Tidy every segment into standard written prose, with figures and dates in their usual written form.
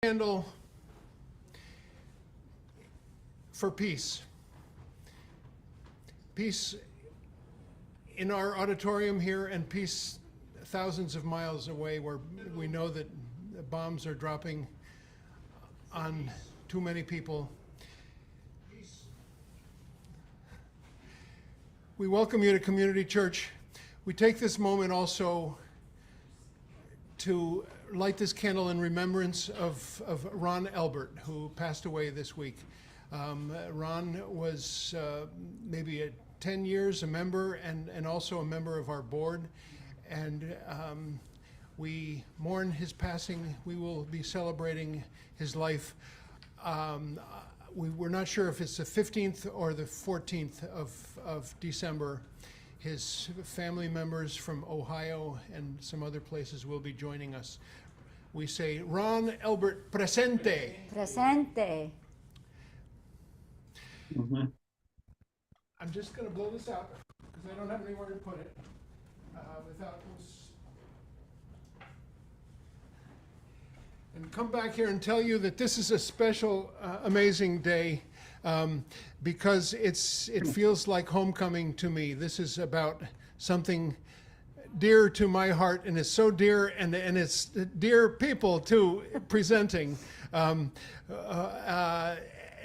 Candle for peace. Peace in our auditorium here and peace thousands of miles away where we know that bombs are dropping on too many people. We welcome you to Community Church. We take this moment also to light this candle in remembrance of Ron Elbert, who passed away this week. Ron was maybe 10 years a member and also a member of our board. And we mourn his passing. We will be celebrating his life. We're not sure if it's the 15th or the 14th of December. His family members from Ohio and some other places will be joining us. We say, Ron Elbert, presente. Presente. Mm-hmm. I'm just going to blow this out because I don't have anywhere to put it without this. And come back here and tell you that this is a special, amazing day. Because it feels like homecoming to me. This is about something dear to my heart, and it's so dear, and it's dear people too presenting.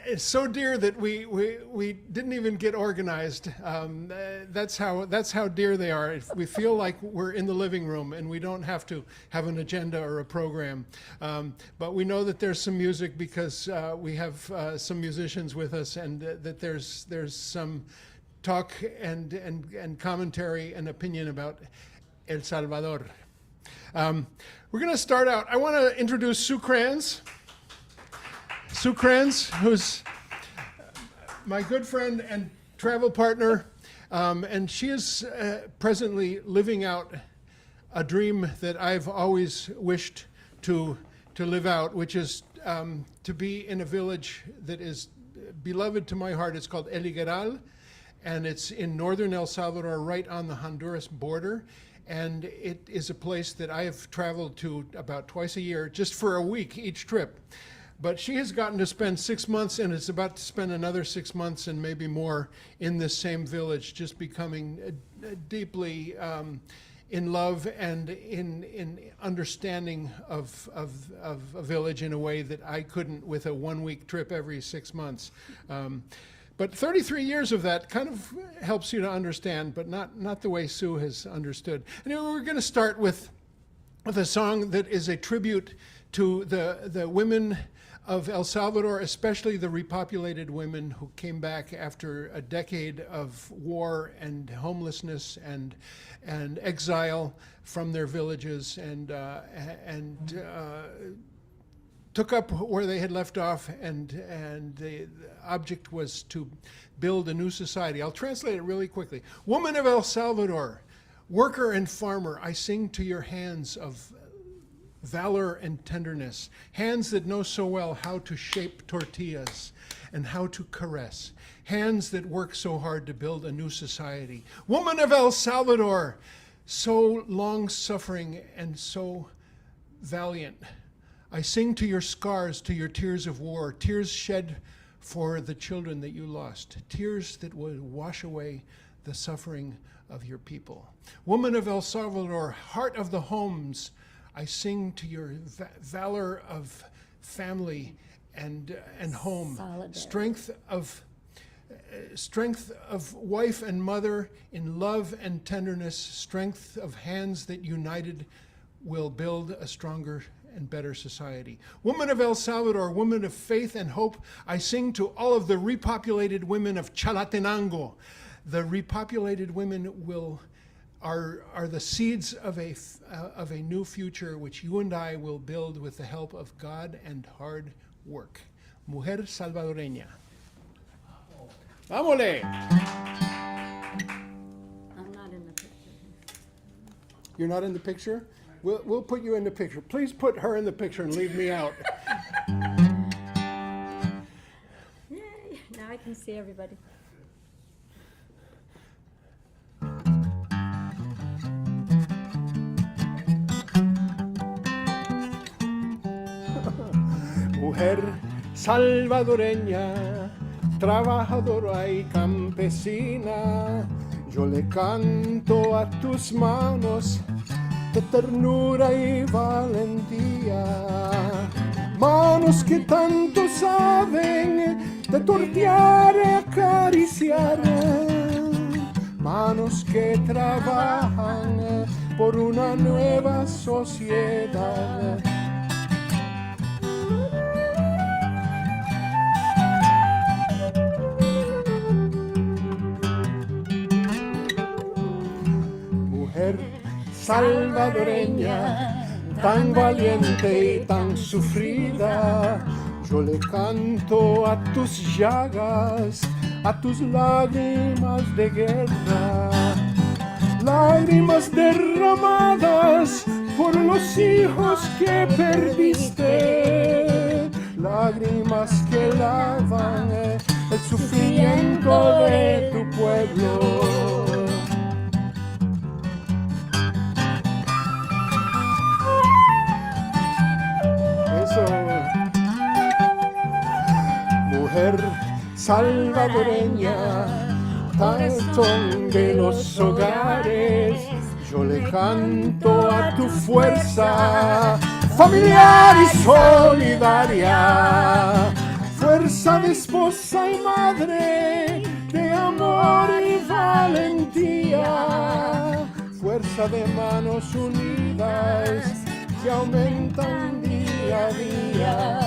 It's so dear that we didn't even get organized. That's how dear they are. We feel like we're in the living room and we don't have to have an agenda or a program. But we know that there's some music because we have some musicians with us, and that there's some talk and commentary and opinion about El Salvador. We're going to start out. I want to introduce Sue Kranz. Sue Kranz, who's my good friend and travel partner, and she is presently living out a dream that I've always wished to live out, which is to be in a village that is beloved to my heart. It's called El Higueral, and it's in northern El Salvador, right on the Honduras border. And it is a place that I have traveled to about twice a year, just for a week each trip. But she has gotten to spend 6 months and is about to spend another 6 months and maybe more in this same village, just becoming deeply in love and in understanding of a village in a way that I couldn't with a 1 week trip every 6 months. But 33 years of that kind of helps you to understand, but not the way Sue has understood. Anyway, we're going to start with a song that is a tribute to the women of El Salvador, especially the repopulated women who came back after a decade of war and homelessness and exile from their villages, and took up where they had left off, and the object was to build a new society. I'll translate it really quickly. Woman of El Salvador, worker and farmer, I sing to your hands of valor and tenderness, hands that know so well how to shape tortillas and how to caress, hands that work so hard to build a new society. Woman of El Salvador, so long suffering and so valiant, I sing to your scars, to your tears of war, tears shed for the children that you lost, tears that would wash away the suffering of your people. Woman of El Salvador, heart of the homes, I sing to your valor of family and home, strength of wife and mother in love and tenderness, strength of hands that united will build a stronger and better society. Woman of El Salvador, woman of faith and hope, I sing to all of the repopulated women of Chalatenango. The repopulated women are the seeds of a new future which you and I will build with the help of God and hard work. Mujer salvadoreña. ¡Vámonos! I'm not in the picture. You're not in the picture? We'll put you in the picture. Please put her in the picture and leave me out. Yay! Now I can see everybody. mujer salvadoreña, trabajadora y campesina, yo le canto a tus manos de ternura y valentía, manos que tanto saben de tortear y acariciar, manos que trabajan por una nueva sociedad. Mujer salvadoreña, tan valiente y tan sufrida, yo le canto a tus llagas, a tus lágrimas de guerra, lágrimas derramadas por los hijos que perdiste, lágrimas que lavan el sufrimiento de tu pueblo. Mujer salvadoreña, tazón de los hogares, yo le canto a tu fuerza familiar y solidaria, fuerza de esposa y madre, de amor y valentía, fuerza de manos unidas que aumentan día a día.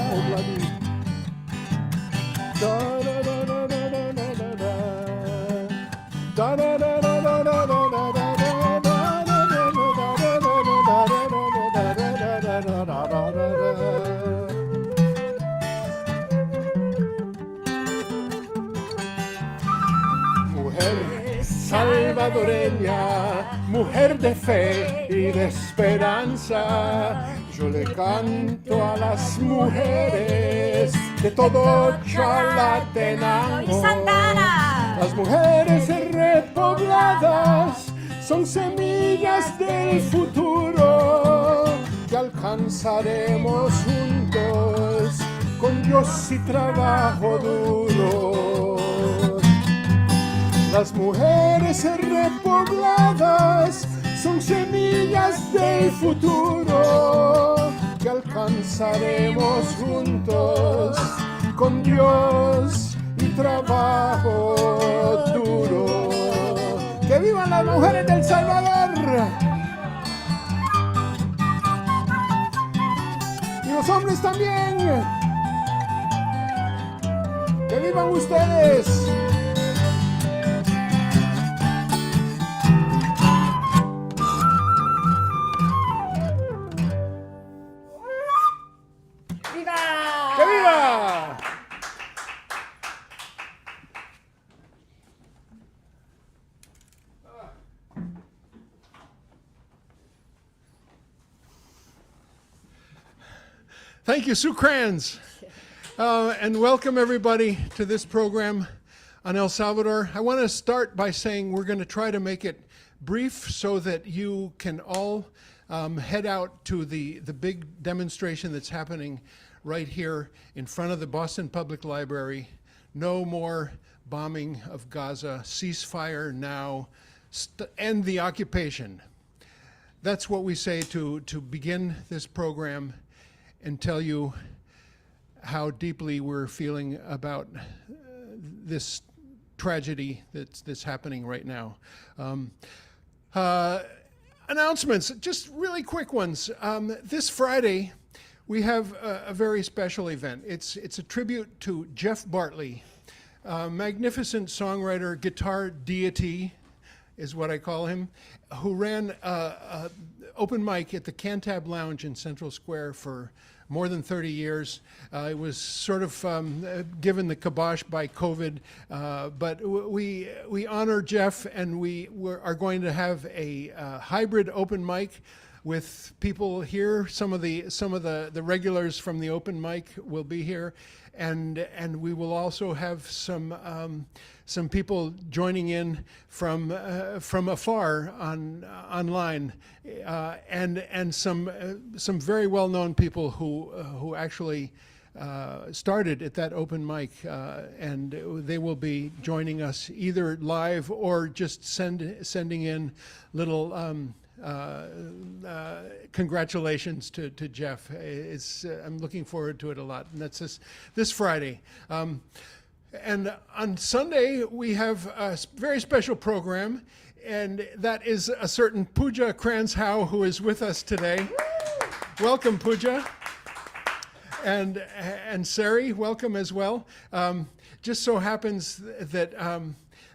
Mujer salvadoreña, mujer de fe y de esperanza, yo le canto a las mujeres de todo Chalatenango. Las mujeres repobladas son semillas del futuro que alcanzaremos juntos con Dios y trabajo duro. Las mujeres repobladas son semillas del futuro que alcanzaremos juntos con Dios y trabajo duro. ¡Que vivan las mujeres del Salvador! Y los hombres también. ¡Que vivan ustedes! Thank you, Sue Kranz. And welcome everybody to this program on El Salvador. I want to start by saying we're going to try to make it brief so that you can all head out to the big demonstration that's happening right here in front of the Boston Public Library. No more bombing of Gaza, ceasefire now, end the occupation. That's what we say to begin this program and tell you how deeply we're feeling about this tragedy that's happening right now. Announcements, just really quick ones. This Friday, we have a very special event. It's a tribute to Jeff Bartley, magnificent songwriter, guitar deity is what I call him, who ran a open mic at the Cantab Lounge in Central Square for more than 30 years. It was sort of given the kibosh by COVID, but we honor Jeff, and we are going to have a hybrid open mic with people here. Some of the regulars from the open mic will be here, and we will also have some people joining in from afar online, and some very well-known people who actually started at that open mic, and they will be joining us either live or just sending in little congratulations to Jeff. I'm looking forward to it a lot, and that's this Friday. And on Sunday, we have a very special program, and that is a certain Pooja Kranz who is with us today. Welcome, Pooja. And Sari, welcome as well. Just so happens that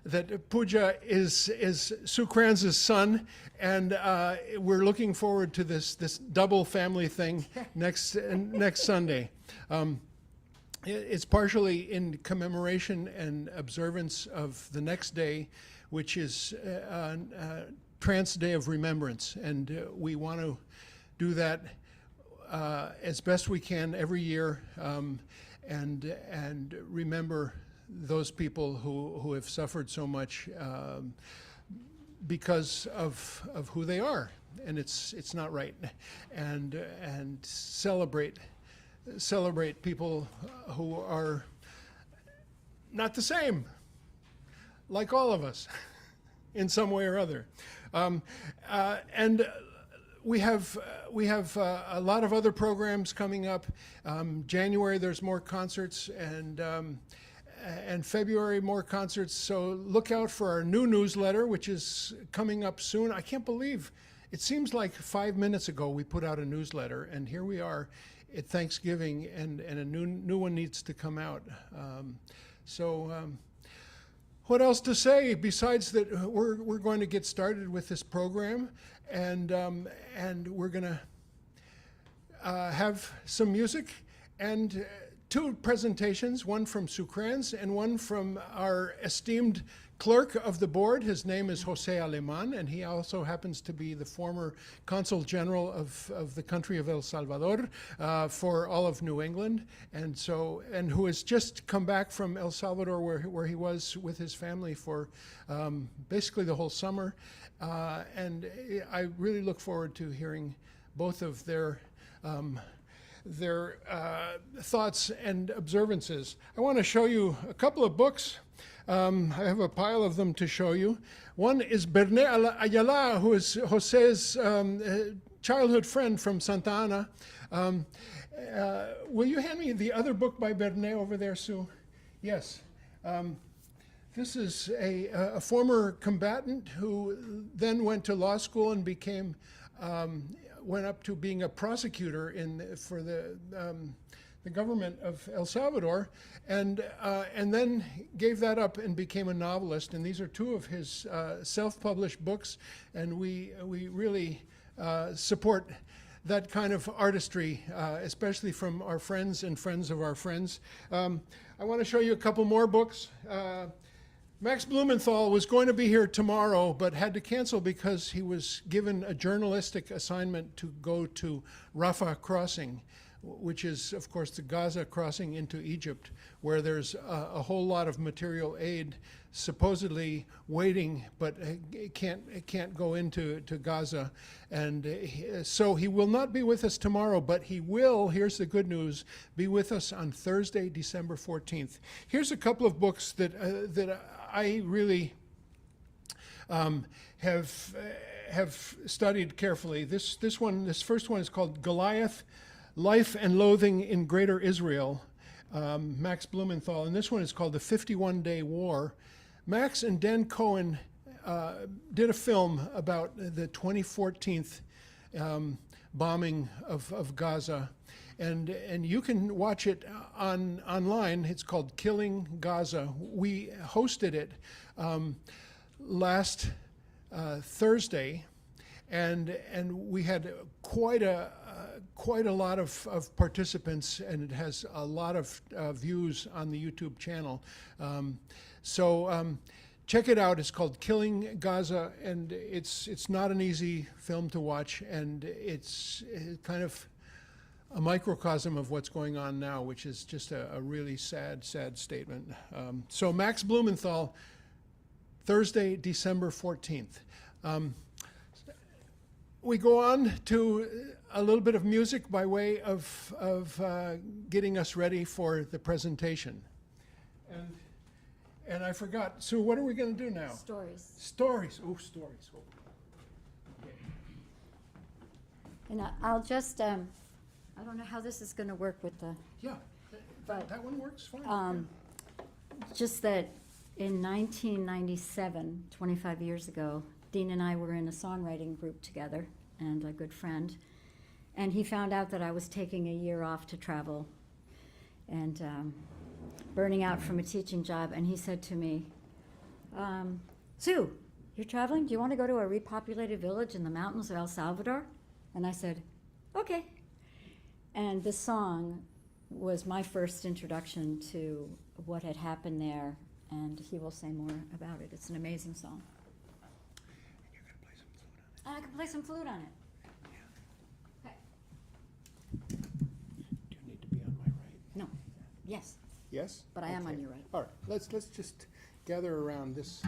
that Pooja is Sue Kranz's son, and we're looking forward to this double family thing next Sunday. It's partially in commemoration and observance of the next day, which is Trance Day of Remembrance, and we want to do that as best we can every year, and remember those people who have suffered so much because of who they are, and it's not right, and celebrate people who are not the same, like all of us, in some way or other, and we have a lot of other programs coming up. January there's more concerts, and February more concerts. So look out for our new newsletter, which is coming up soon. I can't believe it seems like 5 minutes ago we put out a newsletter, and here we are at Thanksgiving, and a new one needs to come out. What else to say besides that we're going to get started with this program, and we're going to have some music and two presentations, one from Sue Kranz and one from our esteemed clerk of the board. His name is José Alemán, and he also happens to be the former Consul General of the country of El Salvador for all of New England, and who has just come back from El Salvador, where he was with his family for basically the whole summer, and I really look forward to hearing both of their thoughts and observances. I want to show you a couple of books. I have a pile of them to show you. One is Berné Ayala, who is José's childhood friend from Santa Ana. Will you hand me the other book by Berné over there, Sue? Yes. This is a former combatant who then went to law school and went up to being a prosecutor for the government of El Salvador, and then gave that up and became a novelist. And these are two of his self-published books, and we really support that kind of artistry, especially from our friends and friends of our friends. I want to show you a couple more books. Max Blumenthal was going to be here tomorrow, but had to cancel because he was given a journalistic assignment to go to Rafah Crossing, which is, of course, the Gaza crossing into Egypt, where there's a whole lot of material aid supposedly waiting, but it can't go into Gaza. And so he will not be with us tomorrow, but he will, here's the good news, be with us on Thursday, December 14th. Here's a couple of books that I really have studied carefully. This first one is called Goliath, Life and Loathing in Greater Israel, Max Blumenthal, and this one is called The 51-Day War. Max and Dan Cohen did a film about the 2014 bombing of Gaza, and you can watch it online. It's called Killing Gaza. We hosted it last Thursday, and we had quite a lot of participants, and it has a lot of views on the YouTube channel. Check it out. It's called Killing Gaza, and it's not an easy film to watch, and it's kind of a microcosm of what's going on now, which is just a really sad statement. So Max Blumenthal, Thursday, December 14th. we go on to a little bit of music by way of getting us ready for the presentation. And I forgot. So what are we going to do now? Stories. Stories. Oh, stories. Oh. And I'll just, I don't know how this is going to work with the, Yeah, But, that one works fine. just that in 1997, 25 years ago, Dean and I were in a songwriting group together, and a good friend. And he found out that I was taking a year off to travel and burning out from a teaching job. And he said to me, Sue, you're traveling? Do you want to go to a repopulated village in the mountains of El Salvador? And I said, okay. And this song was my first introduction to what had happened there, and he will say more about it. It's an amazing song. And you're going to play some flute on it. And I can play some flute on it. Okay. Do you need to be on my right? No. Yes, Yes? but I am on Okay. your right. All right, let's just gather around this.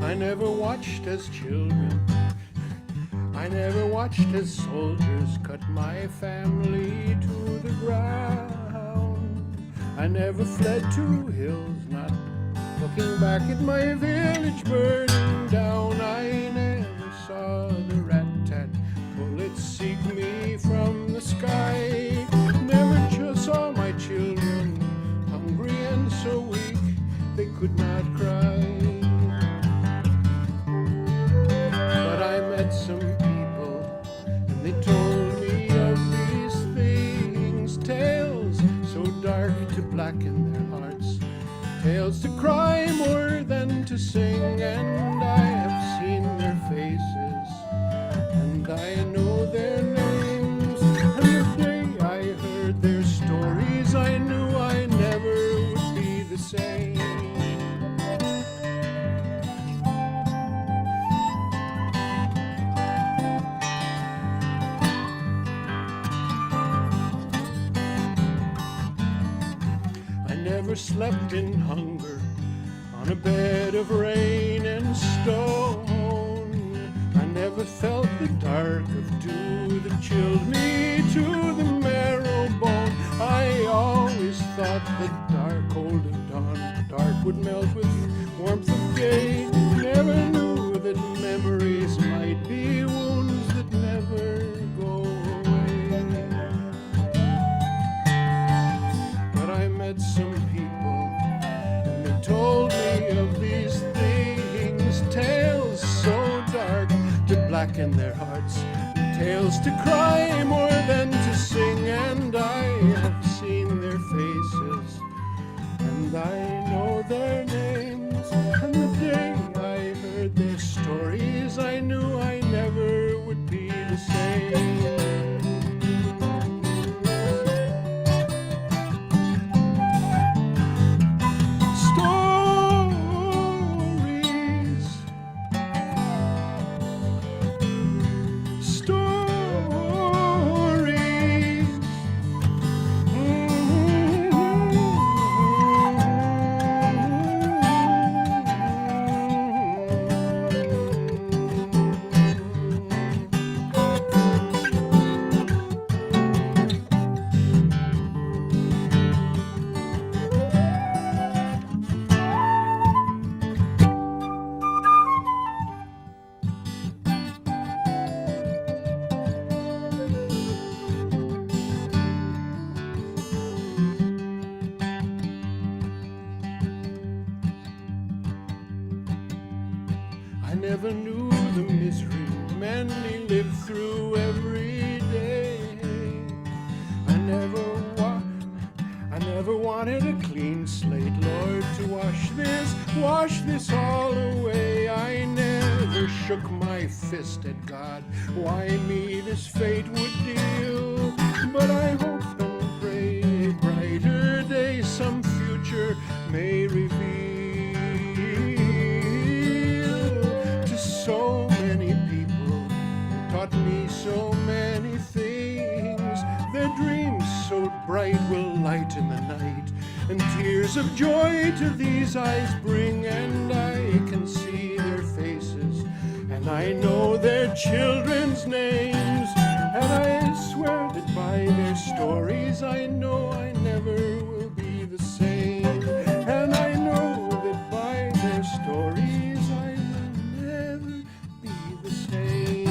I never watched as children, I never watched as soldiers cut my family to the ground. I never fled to hills, not looking back at my village burning down. I never saw the rat-tat bullets seek me from the sky. Never just saw my children hungry and so weak they could not cry. But I met some people, and they told me of these things, tales so dark to blacken their hearts, tales to cry more than to sing. And I have seen their faces, and I know their names. And the day I heard their stories, I knew I never would be the same. Never slept in hunger on a bed of rain and stone. I never felt the dark of dew that chilled me to the marrow bone. I always thought that dark, cold of dawn, dark would melt with warmth of day. Never knew that memories might be wounds that never go away. But I met some told me of these things, tales so dark to blacken their hearts, tales to cry more than to sing. And I have seen their faces, and I know their names. And the day I heard their stories, I knew I never would be the same. I never knew the misery many live through every day. I never wanted a clean slate, Lord, to wash this all away. I never shook my fist at God, why me this fate would deal. But I hope and pray a brighter day some future may reveal. taught me so many things. Their dreams so bright will lighten the night, and tears of joy to these eyes bring. And I can see their faces, and I know their children's names. And I swear that by their stories I know I never will be the same. And I know that by their stories I will never be the same.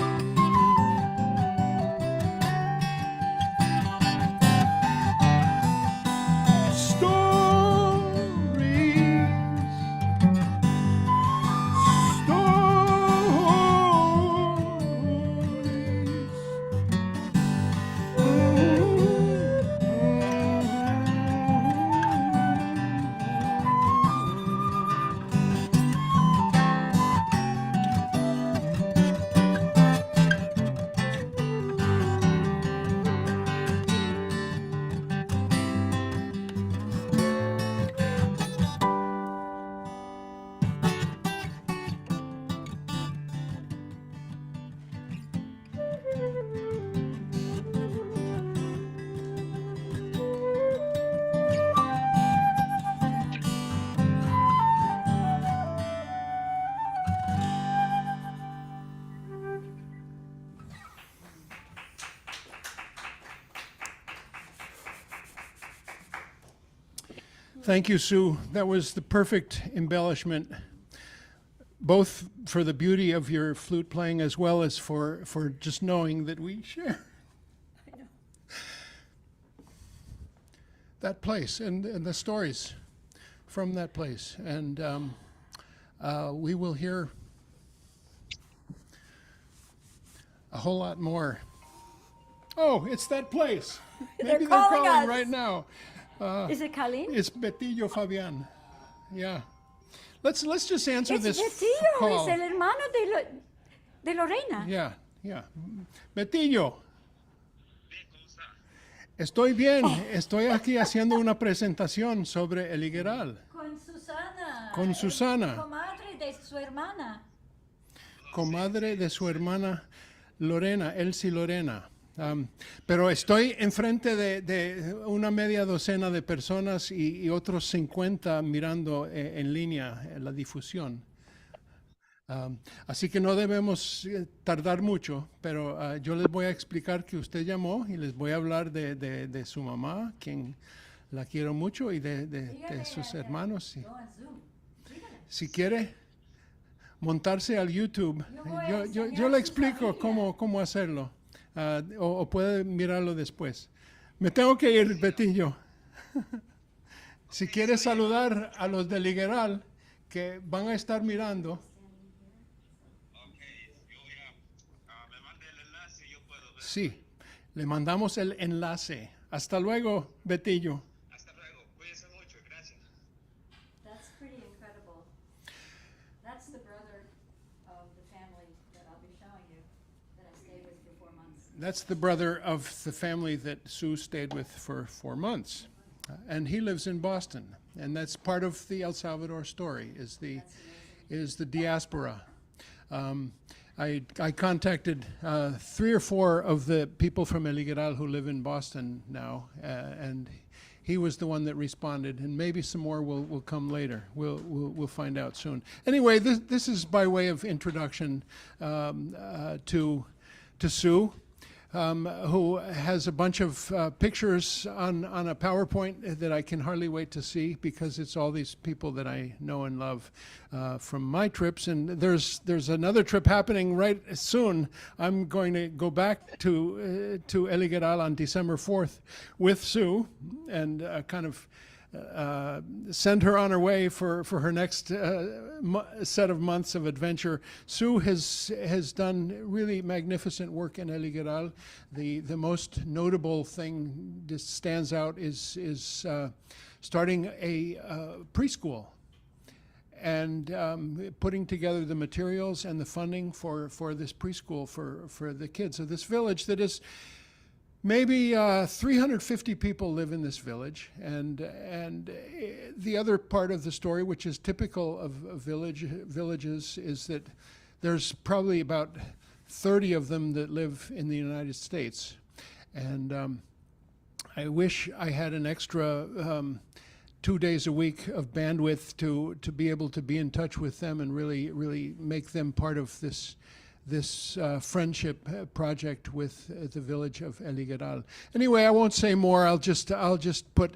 Thank you, Sue. That was the perfect embellishment, both for the beauty of your flute playing as well as for just knowing that we share that place and the stories from that place. And we will hear a whole lot more. Oh, it's that place. Maybe they're calling us right now. Is it Colleen? It's Betillo Fabian. Yeah. Let's just answer It's this Betillo, call. es el hermano de Lorena. Yeah. Betillo. Estoy bien. Estoy aquí haciendo una presentación sobre el Higueral. Con Susana. Con Susana. Comadre de su hermana. Comadre de su hermana Lorena, Elsie Lorena. Pero estoy enfrente de una media docena de personas y otros 50 mirando en línea la difusión. Así que no debemos tardar mucho, pero yo les voy a explicar que usted llamó y les voy a hablar de su mamá, quien la quiero mucho, y de sus hermanos. Si quiere montarse al YouTube, yo le explico cómo hacerlo. O puede mirarlo después. Me tengo que ir, Betillo. Si quieres saludar a los del Higueral que van a estar mirando. Me mande el enlace y yo puedo ver. Sí, le mandamos el enlace. Hasta luego, Betillo. Hasta luego. Cuídense mucho. Gracias. That's pretty incredible. That's the brother of the family that I'll be showing you that I stayed with for 4 months. That's the brother of the family that Sue stayed with for 4 months. And he lives in Boston. And that's part of the El Salvador story, is the diaspora. I contacted 3 or 4 of the people from El Higueral who live in Boston now, and he was the one that responded, and maybe some more will come later. We'll find out soon. Anyway, this is by way of introduction to Sue, who has a bunch of pictures on a PowerPoint that I can hardly wait to see, because it's all these people that I know and love from my trips. And there's another trip happening right soon. I'm going to go back to El Higueral on December 4th with Sue and kind of send her on her way for her next set of months of adventure. Sue has done really magnificent work in El Higueral. The most notable thing that stands out is starting a preschool and putting together the materials and the funding for this preschool for the kids of this village that is maybe 350 people live in this village, and the other part of the story, which is typical of villages, is that there's probably about 30 of them that live in the United States. And I wish I had an extra 2 days a week of bandwidth to be able to be in touch with them and really make them part of this friendship project with the village of El Higueral. Anyway, I won't say more. I'll just put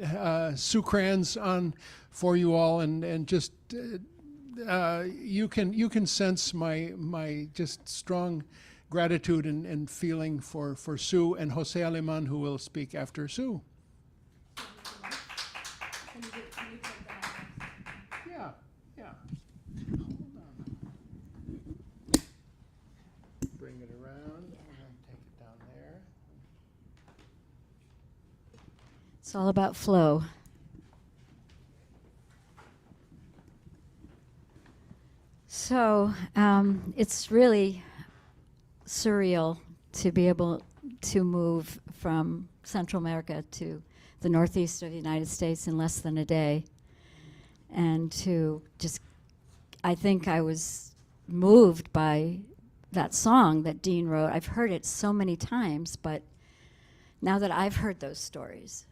Sue Kranz on for you all, and just you can sense my just strong gratitude and feeling for Sue and José Alemán, who will speak after Sue. Yeah. Hold on. Bring it around and then take it down there. It's all about flow. So it's really surreal to be able to move from Central America to the northeast of the United States in less than a day. And to just, I think I was moved by that song that Dean wrote. I've heard it so many times, but now that I've heard those stories,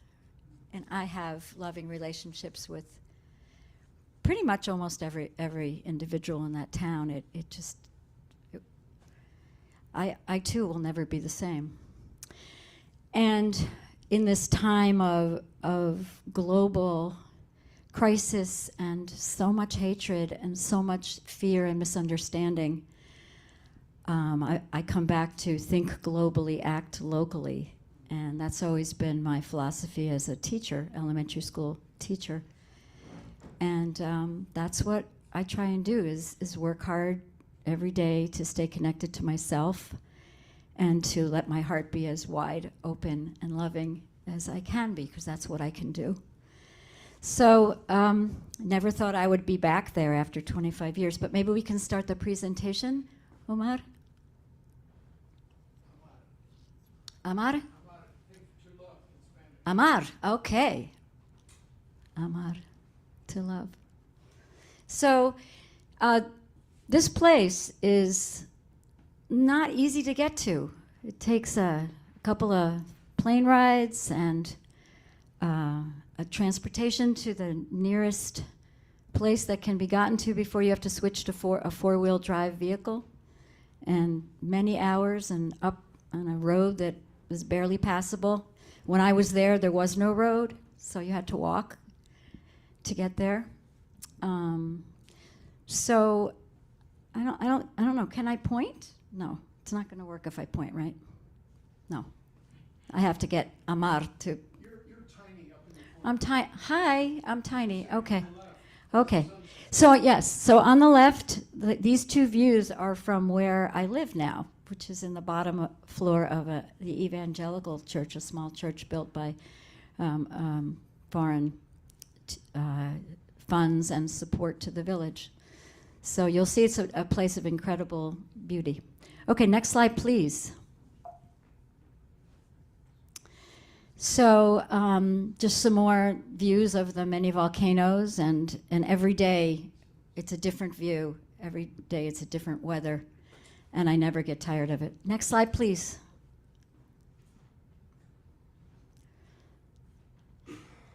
and I have loving relationships with pretty much almost every individual in that town, I too will never be the same. And in this time of global crisis and so much hatred and so much fear and misunderstanding, I come back to think globally, act locally. And that's always been my philosophy as a teacher, elementary school teacher. And that's what I try and do, is work hard every day to stay connected to myself and to let my heart be as wide open and loving as I can be, because that's what I can do. So never thought I would be back there after 25 years, but maybe we can start the presentation. Omar? Amar? Amar, okay. Amar, to love. So this place is not easy to get to. It takes a couple of plane rides and a transportation to the nearest place that can be gotten to before you have to switch to a four-wheel drive vehicle, and many hours and up on a road that is barely passable. When I was there was no road, so you had to walk to get there. So I don't know. Can I point? No, it's not going to work if I point, right? No, I have to get Amar to. You're tiny up in the corner. I'm tiny. Hi, I'm tiny. Okay, okay. So yes, so on the left, these two views are from where I live now, which is in the bottom floor of the evangelical church, a small church built by foreign funds and support to the village. So you'll see it's a place of incredible beauty. Okay, next slide, please. So just some more views of the many volcanoes, and every day it's a different view. Every day it's a different weather, and I never get tired of it. Next slide, please.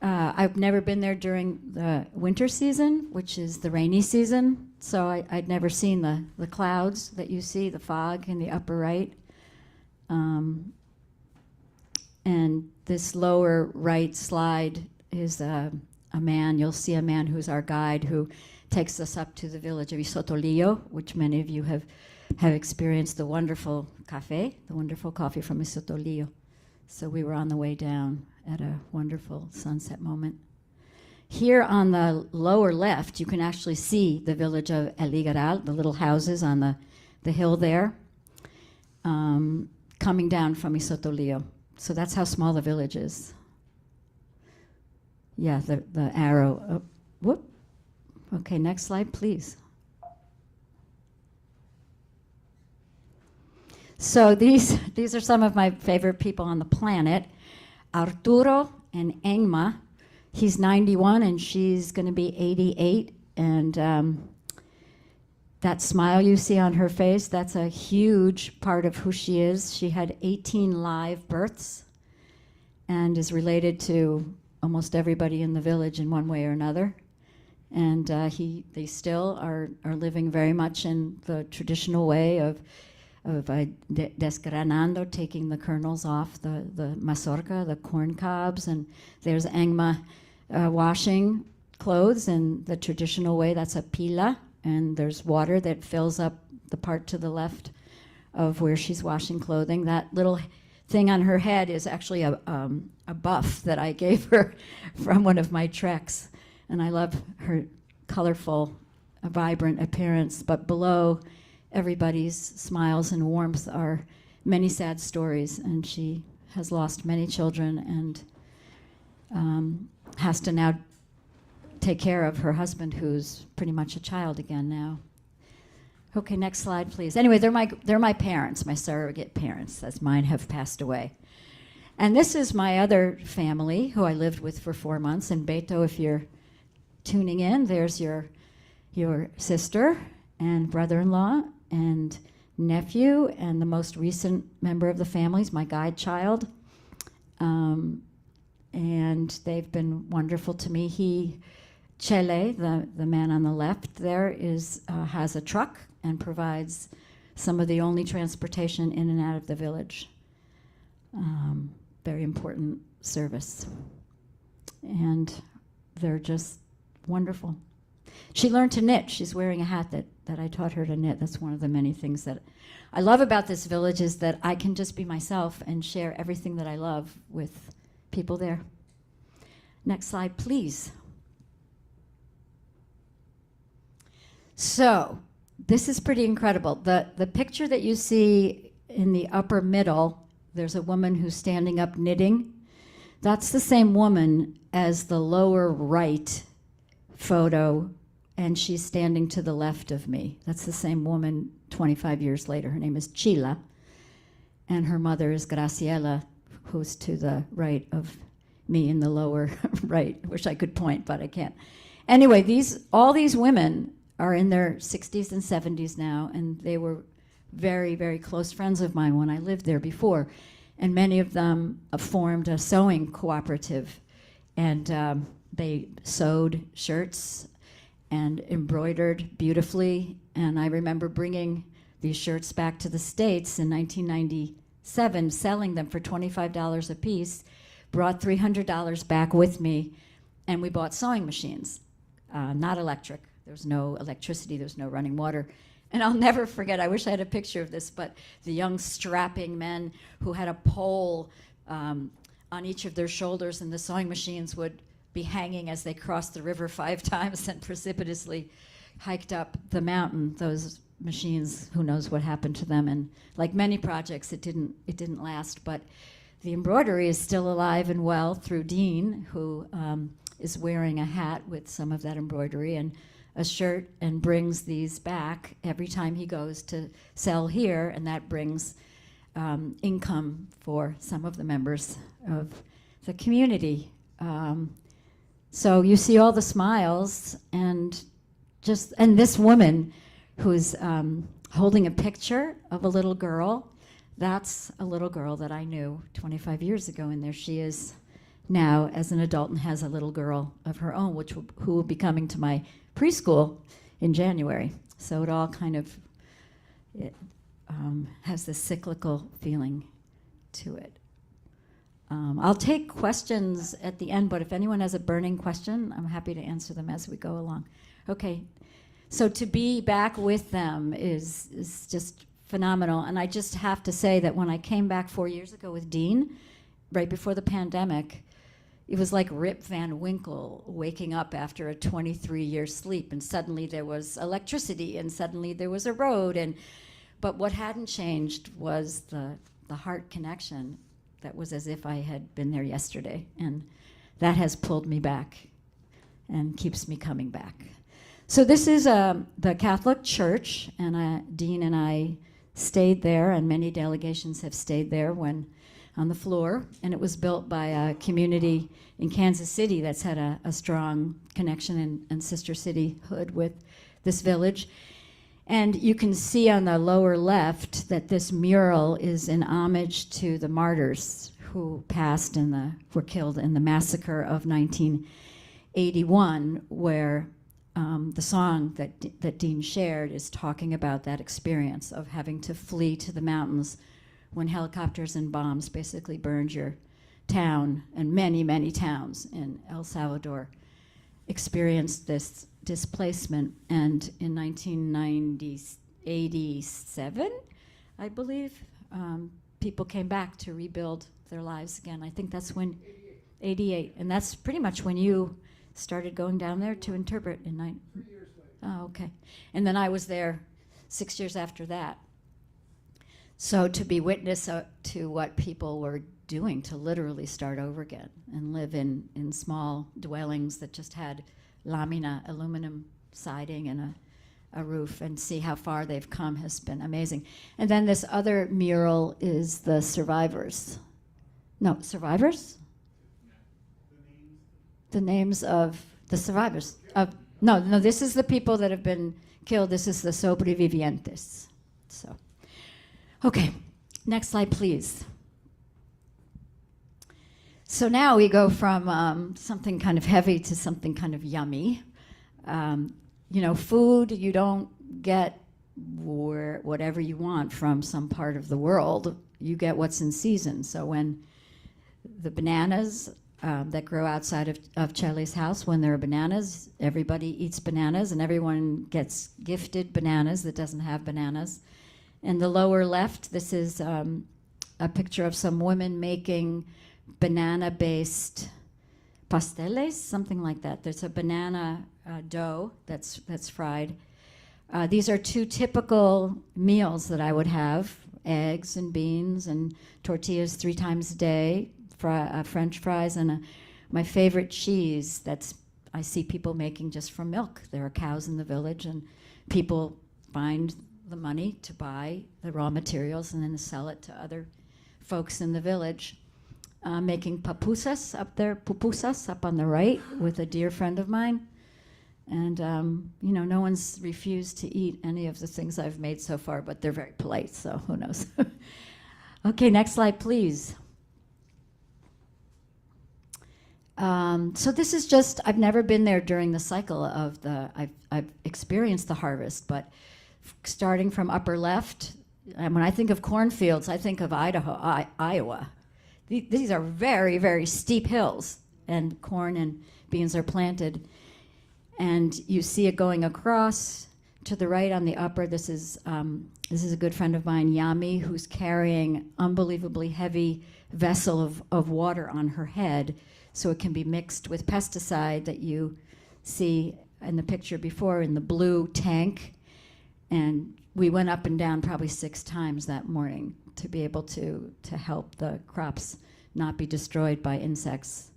I've never been there during the winter season, which is the rainy season, so I'd never seen the clouds that you see, the fog in the upper right. And this lower right slide is a man. You'll see a man who's our guide, who takes us up to the village of Isotolillo, which many of you have experienced the wonderful coffee from Isotolillo. So we were on the way down at a wonderful sunset moment. Here on the lower left, you can actually see the village of El Higueral, the little houses on the hill there, coming down from Isotolillo. So that's how small the village is. Yeah, the arrow. Whoop. Okay, next slide, please. So these are some of my favorite people on the planet. Arturo and Engma. He's 91 and she's going to be 88. And that smile you see on her face, that's a huge part of who she is. She had 18 live births and is related to almost everybody in the village in one way or another. And they still are living very much in the traditional way of desgranando, taking the kernels off the mazorca, the corn cobs, and there's Angma washing clothes in the traditional way. That's a pila, and there's water that fills up the part to the left of where she's washing clothing. That little thing on her head is actually a buff that I gave her from one of my treks. And I love her colorful, vibrant appearance. But below everybody's smiles and warmth are many sad stories. And she has lost many children and has to now take care of her husband, who's pretty much a child again now. Okay, next slide, please. Anyway, they're my parents, my surrogate parents, as mine have passed away. And this is my other family, who I lived with for 4 months. And Beto, if you're tuning in, there's your sister and brother-in-law and nephew, and the most recent member of the family is my guide child. And they've been wonderful to me. Chele, the man on the left there, has a truck and provides some of the only transportation in and out of the village. Very important service. And they're just wonderful. She learned to knit. She's wearing a hat that I taught her to knit. That's one of the many things that I love about this village, is that I can just be myself and share everything that I love with people there. Next slide, please. So, this is pretty incredible. The picture that you see in the upper middle, there's a woman who's standing up knitting. That's the same woman as the lower right photo, and she's standing to the left of me. That's the same woman 25 years later. Her name is Chila, and her mother is Graciela, who's to the right of me in the lower right. I wish I could point, but I can't. Anyway, all these women are in their 60s and 70s now, and they were very, very close friends of mine when I lived there before. And many of them formed a sewing cooperative, and they sewed shirts and embroidered beautifully. And I remember bringing these shirts back to the States in 1997, selling them for $25 a piece, brought $300 back with me, and we bought sewing machines, not electric. There was no electricity, there was no running water. And I'll never forget, I wish I had a picture of this, but the young strapping men who had a pole on each of their shoulders, and the sewing machines would be hanging as they crossed the river 5 times and precipitously hiked up the mountain. Those machines, who knows what happened to them. And like many projects, it didn't last. But the embroidery is still alive and well through Dean, who is wearing a hat with some of that embroidery and a shirt, and brings these back every time he goes to sell here, and that brings income for some of the members of the community. So you see all the smiles, and this woman who's holding a picture of a little girl. That's a little girl that I knew 25 years ago, and there she is now as an adult, and has a little girl of her own, who will be coming to my preschool in January. So it all kind of has this cyclical feeling to it. I'll take questions at the end, but if anyone has a burning question, I'm happy to answer them as we go along. Okay, so to be back with them is just phenomenal. And I just have to say that when I came back 4 years ago with Dean, right before the pandemic, it was like Rip Van Winkle waking up after a 23-year sleep, and suddenly there was electricity, and suddenly there was a road. But what hadn't changed was the heart connection. That was as if I had been there yesterday, and that has pulled me back and keeps me coming back. So this is the Catholic Church, and Dean and I stayed there, and many delegations have stayed there on the floor, and it was built by a community in Kansas City that's had a strong connection and sister cityhood with this village. And you can see on the lower left that this mural is in homage to the martyrs who were killed in the massacre of 1981, where the song that Dean shared is talking about that experience of having to flee to the mountains when helicopters and bombs basically burned your town, and many, many towns in El Salvador experienced this displacement. And in 1987, I believe, people came back to rebuild their lives again. I think that's when 88, and that's pretty much when you started going down there to interpret in 3 years later. Oh, okay. And then I was there 6 years after that. So to be witness to what people were doing to literally start over again and live in small dwellings that just had lamina, aluminum siding, and a roof, and see how far they've come has been amazing. And then this other mural is the survivors. No, survivors? The names of the survivors. No, this is the people that have been killed. This is the sobrevivientes. So, okay, next slide, please. So now we go from something kind of heavy to something kind of yummy. Food, you don't get whatever you want from some part of the world. You get what's in season. So when the bananas that grow outside of Charlie's house, when there are bananas, everybody eats bananas, and everyone gets gifted bananas that doesn't have bananas. In the lower left, this is a picture of some women making banana-based pasteles, something like that. There's a banana dough that's fried. These are two typical meals that I would have: eggs and beans and tortillas 3 times a day, French fries, and my favorite cheese I see people making just from milk. There are cows in the village, and people find the money to buy the raw materials and then sell it to other folks in the village. Making pupusas up on the right with a dear friend of mine. And, no one's refused to eat any of the things I've made so far, but they're very polite, so who knows. Okay, next slide, please. So this is just, I've never been there during the cycle of I've experienced the harvest, but starting from upper left, and when I think of cornfields, I think of Iowa. These are very, very steep hills, and corn and beans are planted. And you see it going across to the right on the upper. This is a good friend of mine, Yami, who's carrying unbelievably heavy vessel of water on her head, so it can be mixed with pesticide that you see in the picture before in the blue tank. And we went up and down probably 6 times that morning to be able to help the crops not be destroyed by insects.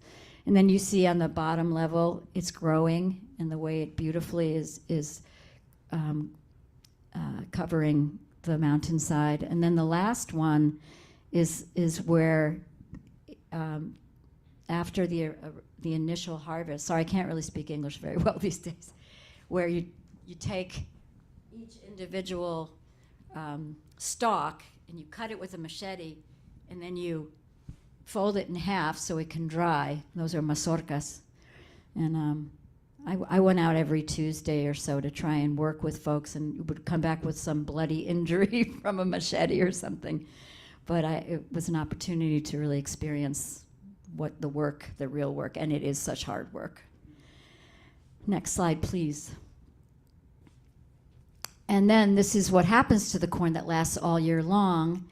And then you see on the bottom level, it's growing, and the way it beautifully is covering the mountainside. And then the last one is where after the initial harvest, sorry, I can't really speak English very well these days, where you take each individual stalk and you cut it with a machete, and then you fold it in half so it can dry. Those are mazorcas. And I went out every Tuesday or so to try and work with folks, and would come back with some bloody injury from a machete or something. But it was an opportunity to really experience the real work, and it is such hard work. Next slide, please. And then this is what happens to the corn that lasts all year long.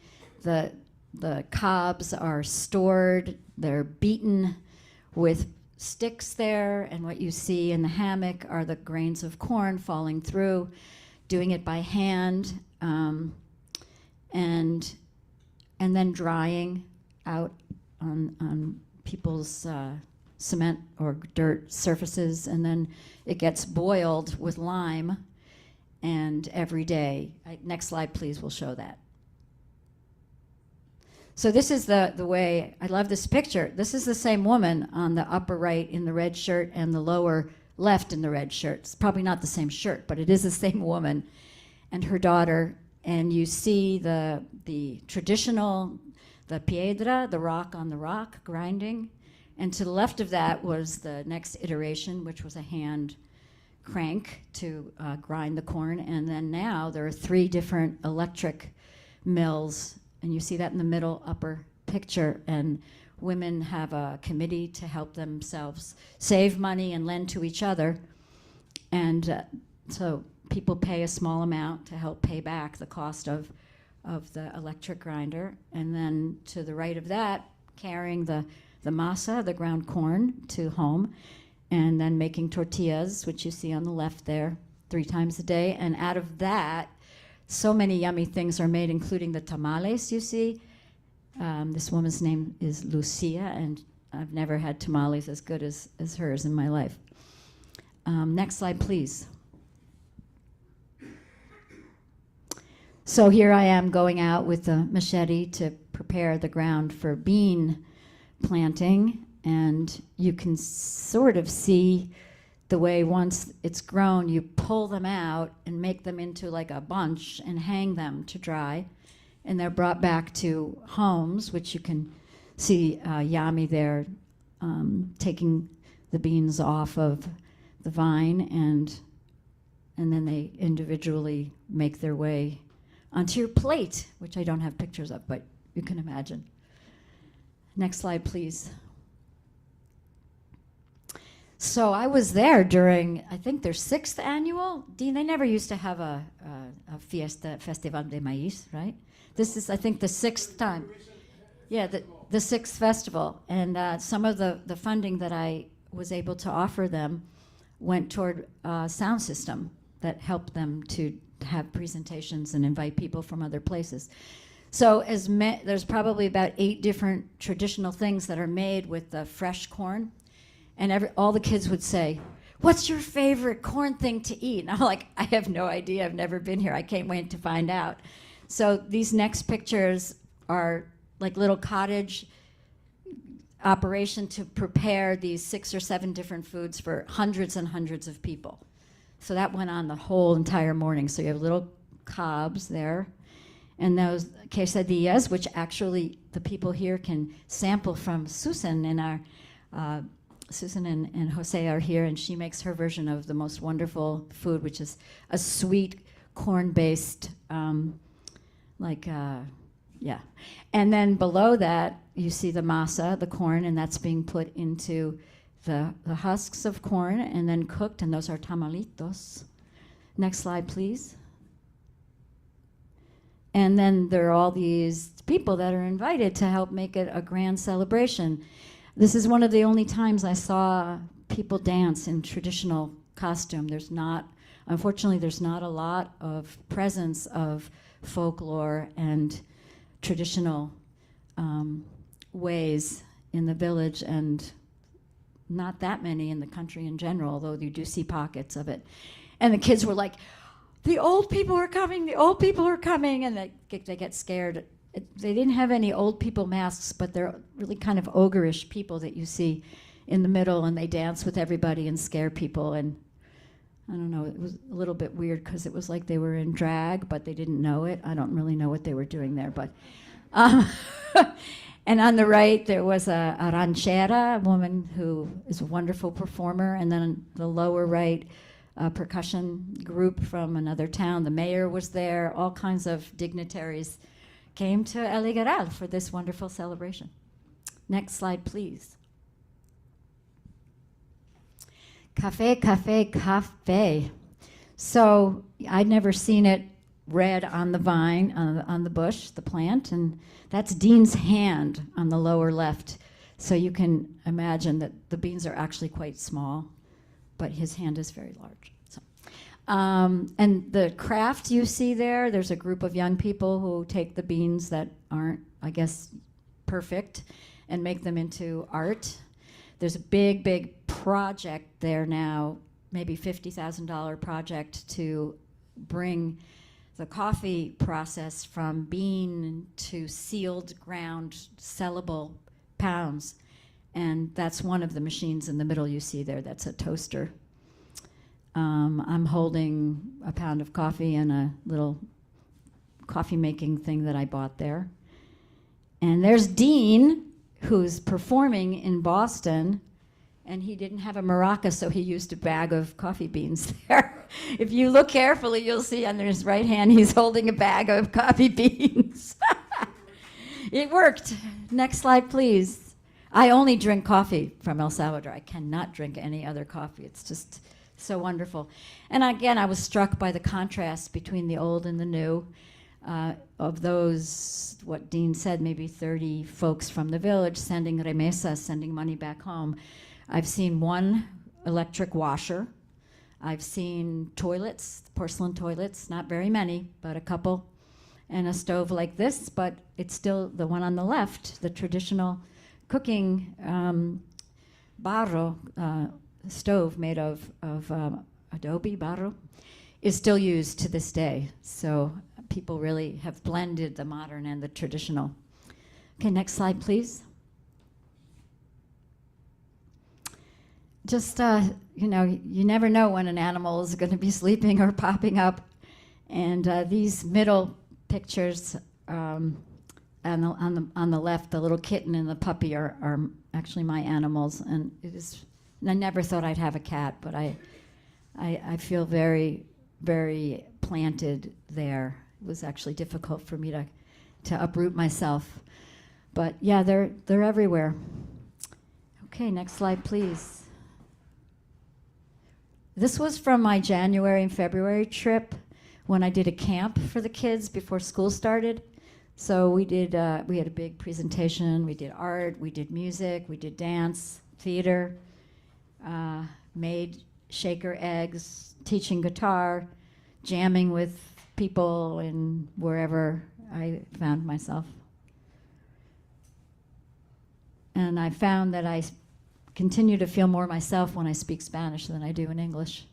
The cobs are stored, they're beaten with sticks there, and what you see in the hammock are the grains of corn falling through, doing it by hand, and then drying out on people's cement or dirt surfaces, and then it gets boiled with lime, and every day. Next slide, please, will show that. So this is the way, I love this picture. This is the same woman on the upper right in the red shirt and the lower left in the red shirt. It's probably not the same shirt, but it is the same woman. and her daughter, and you see the traditional, the piedra, the rock on the rock, grinding. And to the left of that was the next iteration, which was a hand crank to grind the corn. And then now there are 3 different electric mills, and you see that in the middle upper picture. And women have a committee to help themselves save money and lend to each other. And so people pay a small amount to help pay back the cost of the electric grinder. And then to the right of that, carrying the masa, the ground corn, to home, and then making tortillas, which you see on the left there, 3 times a day. And out of that, so many yummy things are made, including the tamales you see. This woman's name is Lucia, and I've never had tamales as good as hers in my life. Next slide, please. So here I am going out with a machete to prepare the ground for bean planting, and you can sort of see the way once it's grown, you pull them out and make them into like a bunch and hang them to dry. And they're brought back to homes, which you can see Yami there taking the beans off of the vine, and then they individually make their way onto your plate, which I don't have pictures of, but you can imagine. Next slide, please. So I was there during, I think, their 6th annual. Dean, they never used to have a fiesta, Festival de Maíz, right? This is, I think, the 6th time. Yeah, the 6th festival. And some of the funding that I was able to offer them went toward a sound system that helped them to have presentations and invite people from other places. So there's probably about 8 different traditional things that are made with the fresh corn. And all the kids would say, "What's your favorite corn thing to eat?" And I'm like, I have no idea. I've never been here. I can't wait to find out. So these next pictures are like little cottage operation to prepare these 6 or 7 different foods for hundreds and hundreds of people. So that went on the whole entire morning. So you have little cobs there. And those quesadillas, which actually the people here can sample from Susan in our Susan and Jose are here, and she makes her version of the most wonderful food, which is a sweet corn-based, yeah. And then below that, you see the masa, the corn, and that's being put into the husks of corn and then cooked, and those are tamalitos. Next slide, please. And then there are all these people that are invited to help make it a grand celebration. This is one of the only times I saw people dance in traditional costume. Unfortunately, there's not a lot of presence of folklore and traditional ways in the village, and not that many in the country in general, although you do see pockets of it. And the kids were like, "The old people are coming, the old people are coming," and they get scared. They didn't have any old people masks, but they're really kind of ogreish people that you see in the middle, and they dance with everybody and scare people. And I don't know, it was a little bit weird because it was like they were in drag, but they didn't know it. I don't really know what they were doing there, but. And on the right, there was a ranchera, a woman who is a wonderful performer, and then on the lower right, a percussion group from another town. The mayor was there. All kinds of dignitaries came to El Higueral for this wonderful celebration. Next slide, please. Cafe, cafe, cafe. So I'd never seen it red on the vine, on the bush, the plant, and that's Dean's hand on the lower left. So you can imagine that the beans are actually quite small, but his hand is very large. So, and the craft you see there's a group of young people who take the beans that aren't, I guess, perfect and make them into art. There's a big, big project there now, maybe $50,000 project to bring the coffee process from bean to sealed, ground, sellable pounds. And that's one of the machines in the middle you see there. That's a toaster. I'm holding a pound of coffee and a little coffee making thing that I bought there. And there's Dean, who's performing in Boston, and he didn't have a maraca, so he used a bag of coffee beans there. If you look carefully, you'll see under his right hand, he's holding a bag of coffee beans. It worked. Next slide, please. I only drink coffee from El Salvador. I cannot drink any other coffee. It's just so wonderful. And again, I was struck by the contrast between the old and the new. Of those, what Dean said, maybe 30 folks from the village sending remesas, sending money back home. I've seen one electric washer. I've seen toilets, porcelain toilets, not very many, but a couple, and a stove like this, but it's still the one on the left, the traditional cooking barro stove made of adobe barro, is still used to this day. So people really have blended the modern and the traditional. Okay, next slide, please. Just, you know, you never know when an animal is going to be sleeping or popping up. And these middle pictures on the left, the little kitten and the puppy are actually my animals. And it is, I never thought I'd have a cat, but I feel very, very planted there. It was actually difficult for me to uproot myself. But yeah, they're everywhere. Okay, next slide, please. This was from my January and February trip when I did a camp for the kids before school started. So we had a big presentation, we did art, we did music, we did dance, theater, made shaker eggs, teaching guitar, jamming with people in wherever I found myself. And I found that I continue to feel more myself when I speak Spanish than I do in English.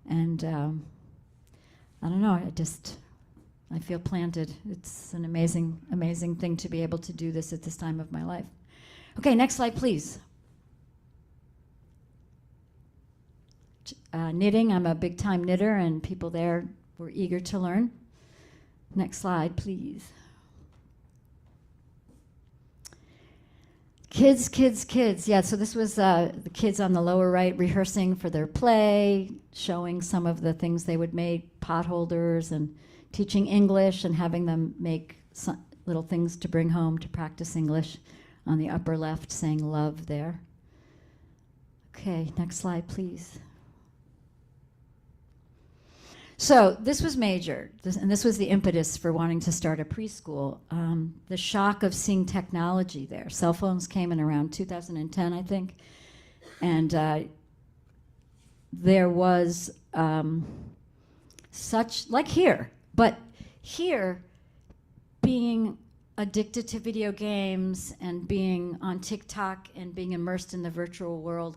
And I don't know, I feel planted. It's an amazing, amazing thing to be able to do this at this time of my life. Okay, next slide, please. Knitting, I'm a big time knitter and people there were eager to learn. Next slide, please. Kids, kids, kids. Yeah, so this was the kids on the lower right rehearsing for their play, showing some of the things they would make, pot holders, and teaching English and having them make some little things to bring home to practice English. On the upper left, saying love there. Okay, next slide, please. So this was major, and this was the impetus for wanting to start a preschool. The shock of seeing technology there. Cell phones came in around 2010, I think, and there was such, like here, but here being addicted to video games and being on TikTok and being immersed in the virtual world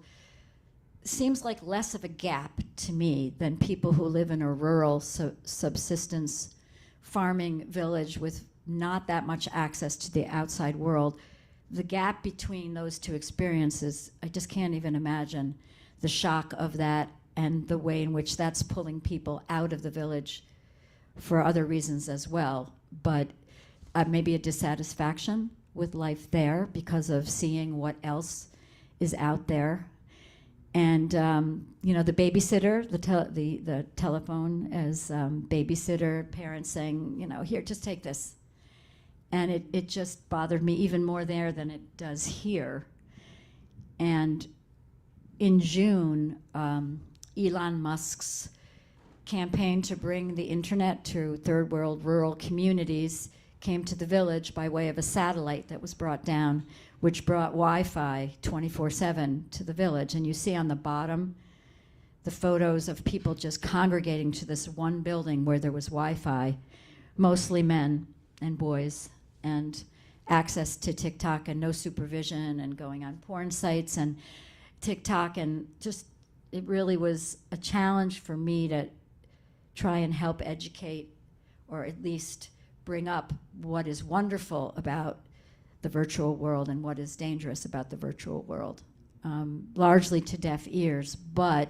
seems like less of a gap to me than people who live in a rural subsistence farming village with not that much access to the outside world. The gap between those two experiences, I just can't even imagine the shock of that and the way in which that's pulling people out of the village for other reasons as well. But maybe a dissatisfaction with life there because of seeing what else is out there. And you know, the babysitter, the telephone as babysitter, parents saying, you know, here, just take this. And it just bothered me even more there than it does here. And in June, Elon Musk's campaign to bring the internet to third world rural communities came to the village by way of a satellite that was brought down, which brought Wi-Fi 24/7 to the village. And you see on the bottom the photos of people just congregating to this one building where there was Wi-Fi, mostly men and boys, and access to TikTok and no supervision and going on porn sites and TikTok. And just, it really was a challenge for me to try and help educate, or at least bring up what is wonderful about the virtual world and what is dangerous about the virtual world, largely to deaf ears. But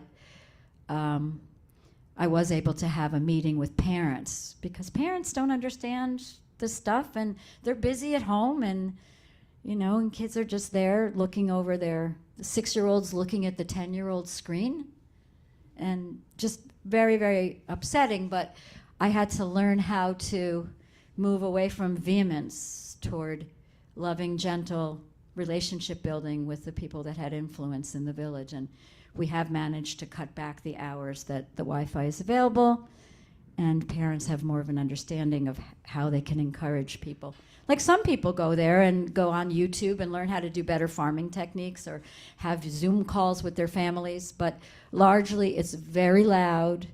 I was able to have a meeting with parents, because parents don't understand this stuff, and they're busy at home, and and kids are just there looking over the 6-year-olds looking at the 10-year-old screen, and just very, very upsetting. But I had to learn how to move away from vehemence toward loving, gentle relationship building with the people that had influence in the village. And we have managed to cut back the hours that the Wi-Fi is available, and parents have more of an understanding of how they can encourage people. Like, some people go there and go on YouTube and learn how to do better farming techniques or have Zoom calls with their families, but largely it's very loud,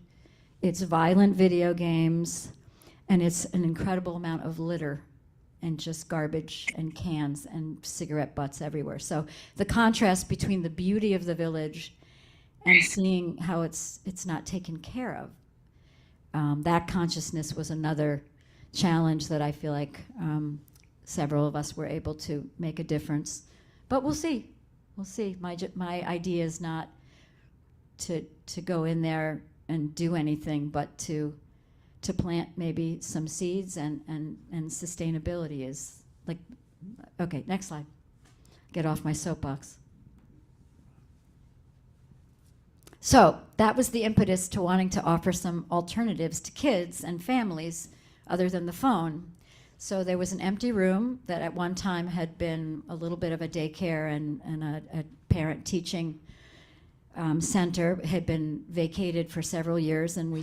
it's violent video games, and it's an incredible amount of litter and just garbage and cans and cigarette butts everywhere. So the contrast between the beauty of the village and seeing how it's not taken care of, that consciousness was another challenge that I feel like several of us were able to make a difference. But we'll see. We'll see. My idea is not to go in there and do anything, but to plant maybe some seeds, and sustainability is like, okay, next slide. Get off my soapbox. So that was the impetus to wanting to offer some alternatives to kids and families other than the phone. So there was an empty room that at one time had been a little bit of a daycare and a parent teaching center. Had been vacated for several years, and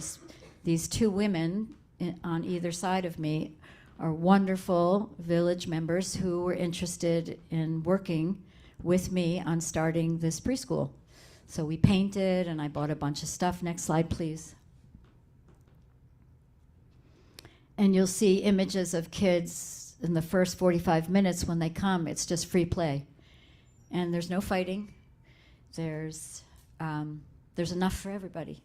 these two women on either side of me are wonderful village members who were interested in working with me on starting this preschool. So we painted, and I bought a bunch of stuff. Next slide, please. And you'll see images of kids in the first 45 minutes when they come. It's just free play. And there's no fighting. There's enough for everybody.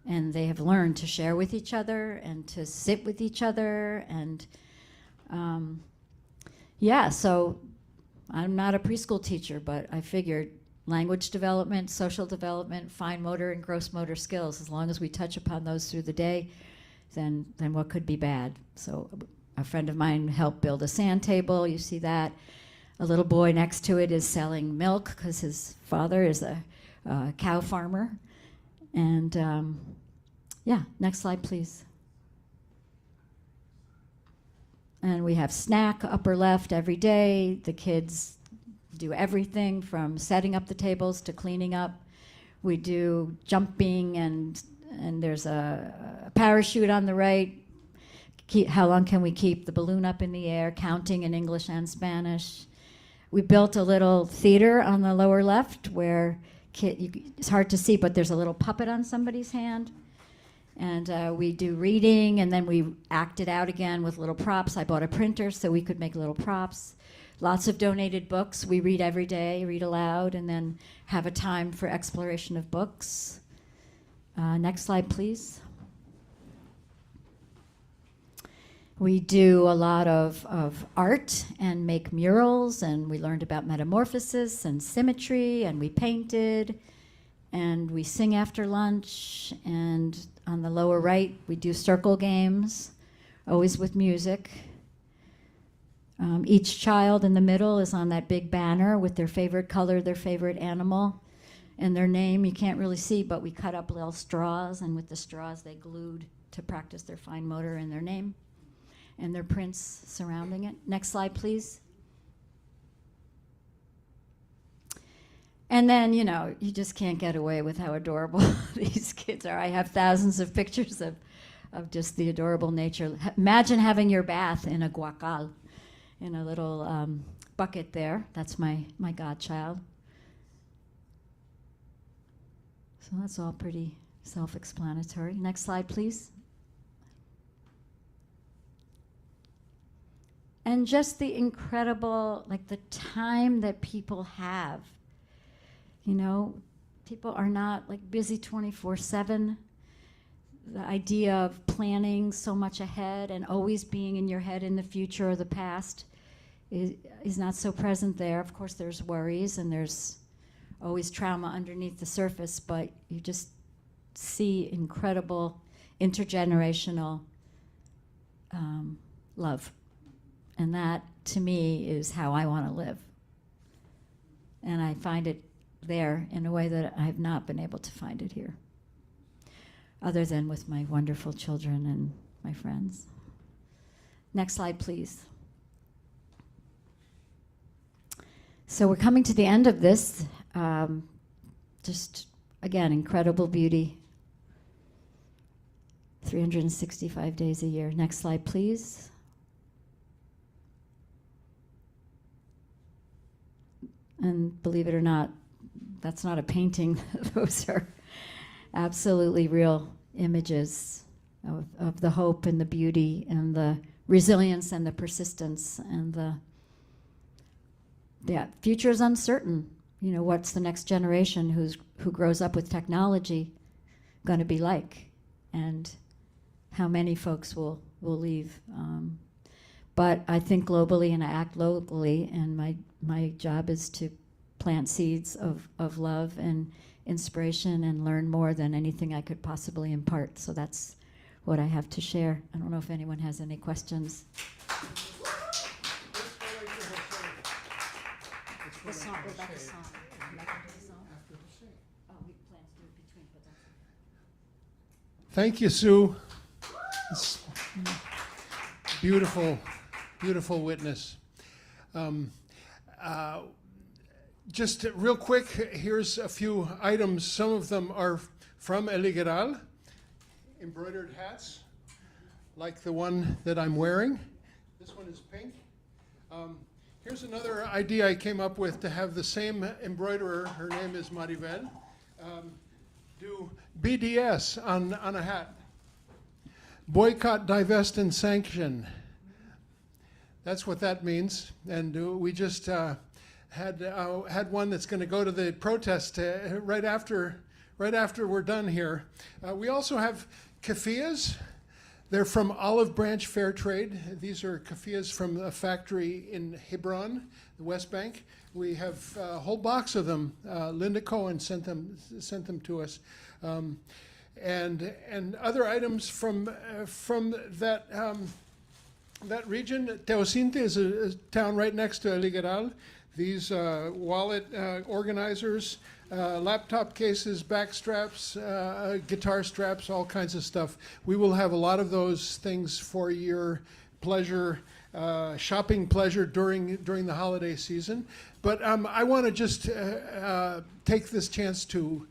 And they have learned to share with each other and to sit with each other. And so I'm not a preschool teacher, but I figured language development, social development, fine motor and gross motor skills, as long as we touch upon those through the day, then what could be bad? So a friend of mine helped build a sand table. You see that. A little boy next to it is selling milk because his father is a cow farmer. And next slide, please. And we have snack upper left every day. The kids do everything from setting up the tables to cleaning up. We do jumping, and there's a parachute on the right. How long can we keep the balloon up in the air? Counting in English and Spanish. We built a little theater on the lower left where it's hard to see, but there's a little puppet on somebody's hand. And we do reading, and then we act it out again with little props. I bought a printer so we could make little props. Lots of donated books. We read every day, read aloud, and then have a time for exploration of books. Next slide, please. We do a lot of art and make murals, and we learned about metamorphosis and symmetry, and we painted, and we sing after lunch, and on the lower right, we do circle games, always with music. Each child in the middle is on that big banner with their favorite color, their favorite animal, and their name. You can't really see, but we cut up little straws, and with the straws they glued to practice their fine motor and their name and their prints surrounding it. Next slide, please. And then, you just can't get away with how adorable these kids are. I have thousands of pictures of just the adorable nature. Imagine having your bath in a guacal, in a little bucket there. That's my godchild. So that's all pretty self-explanatory. Next slide, please. And just the incredible, the time that people have. People are not busy 24/7. The idea of planning so much ahead and always being in your head in the future or the past is not so present there. Of course, there's worries and there's always trauma underneath the surface, but see incredible intergenerational love. And that, to me, is how I want to live. And I find it there in a way that I have not been able to find it here, other than with my wonderful children and my friends. Next slide, please. So we're coming to the end of this. Just, again, incredible beauty. 365 days a year. Next slide, please. And believe it or not, that's not a painting. Those are absolutely real images of the hope and the beauty and the resilience and the persistence and the future is uncertain. You know, what's the next generation who grows up with technology going to be like, and how many folks will leave. But I think globally and I act locally, and my job is to plant seeds of love and inspiration and learn more than anything I could possibly impart. So that's what I have to share. I don't know if anyone has any questions. The song, Rebecca's song. Oh, we plan to do it between, but that's okay. Thank you, Sue. It's beautiful, beautiful witness. Just real quick, here's a few items. Some of them are from El Higueral, embroidered hats, like the one that I'm wearing. This one is pink. Here's another idea I came up with to have the same embroiderer, her name is Maribel, do BDS on a hat. Boycott, divest, and sanction. That's what that means. And we just had one that's going to go to the protest right after we're done here. We also have keffiyehs. They're from Olive Branch Fair Trade. These are keffiyehs from a factory in Hebron, the West Bank. We have a whole box of them. Linda Cohen sent them to us. And other items from that region. Teocinte is a town right next to El Higueral. These wallet organizers, laptop cases, back straps, guitar straps, all kinds of stuff. We will have a lot of those things for your pleasure, shopping pleasure during the holiday season. But I want to just take this chance to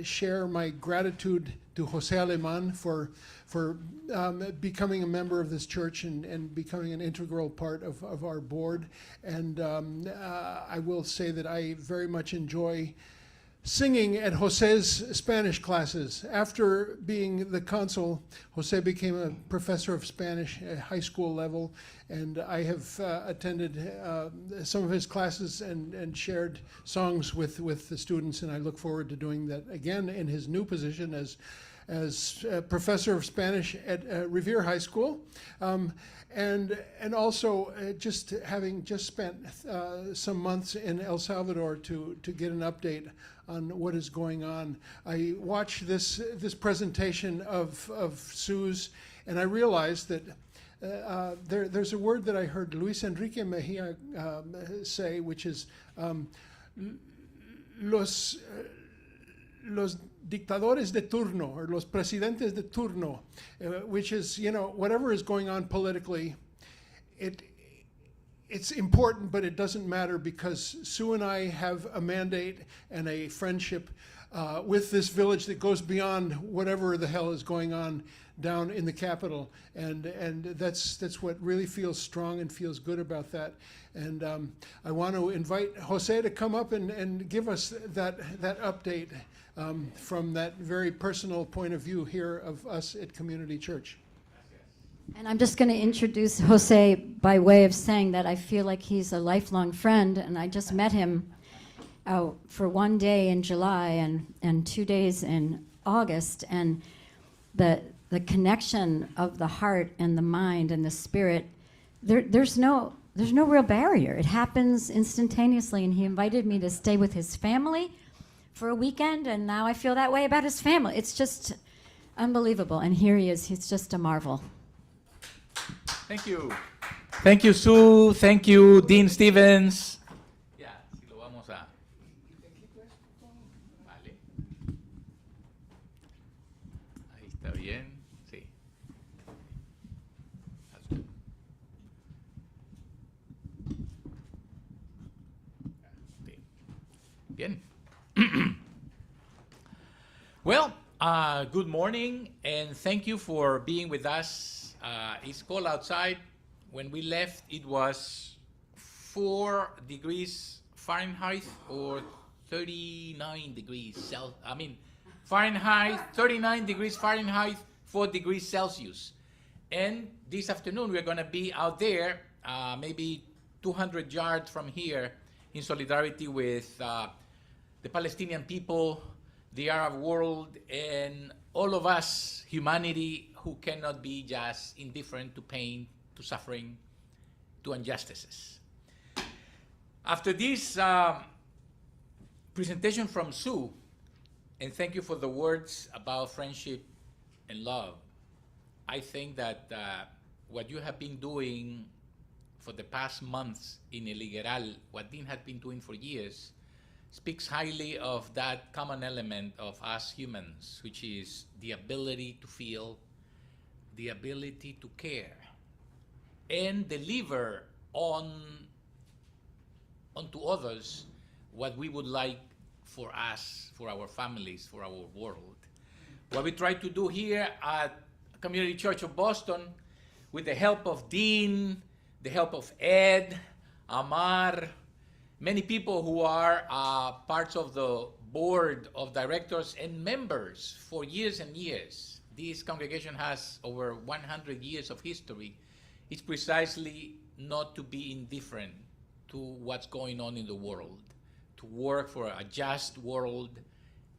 share my gratitude to José Alemán for becoming a member of this church and becoming an integral part of our board. And I will say that I very much enjoy singing at José's Spanish classes. After being the consul, José became a professor of Spanish at high school level, and I have attended some of his classes and shared songs with the students, and I look forward to doing that again in his new position as professor of Spanish at Revere High School. And also just having just spent some months in El Salvador to get an update on what is going on. I watched this presentation of Sue's, and I realized that there's a word that I heard Luis Enrique Mejia say, which is los dictadores de turno, or los presidentes de turno, which is, whatever is going on politically, it's important, but it doesn't matter, because Sue and I have a mandate and a friendship with this village that goes beyond whatever the hell is going on down in the capital, and that's what really feels strong and feels good about that. And I want to invite José to come up and give us that update from that very personal point of view here of us at Community Church. And I'm just going to introduce José by way of saying that I feel like he's a lifelong friend, and I just met him for one day in July and 2 days in August, and the connection of the heart and the mind and the spirit, there's no real barrier. It happens instantaneously, and he invited me to stay with his family for a weekend, and now I feel that way about his family. It's just unbelievable. And here he is. He's just a marvel. Thank you. Thank you, Sue. Thank you, Dean Stevens. Ya, si lo vamos a... Vale. Ahí está bien. Sí. That's good. Sí. Bien. Well, good morning, and thank you for being with us. It's cold outside. When we left, it was 4 degrees Fahrenheit or 39 degrees Fahrenheit, 39 degrees Fahrenheit, 4 degrees Celsius. And this afternoon, we're going to be out there, maybe 200 yards from here, in solidarity with the Palestinian people, the Arab world, and all of us, humanity, who cannot be just indifferent to pain, to suffering, to injustices. After this presentation from Sue, and thank you for the words about friendship and love, I think that what you have been doing for the past months in El Higueral, what Dean had been doing for years, speaks highly of that common element of us humans, which is the ability to feel, the ability to care, and deliver onto others what we would like for us, for our families, for our world. What we try to do here at Community Church of Boston, with the help of Dean, the help of Ed, Amar, many people who are parts of the board of directors and members for years and years. This congregation has over 100 years of history. It's precisely not to be indifferent to what's going on in the world, to work for a just world,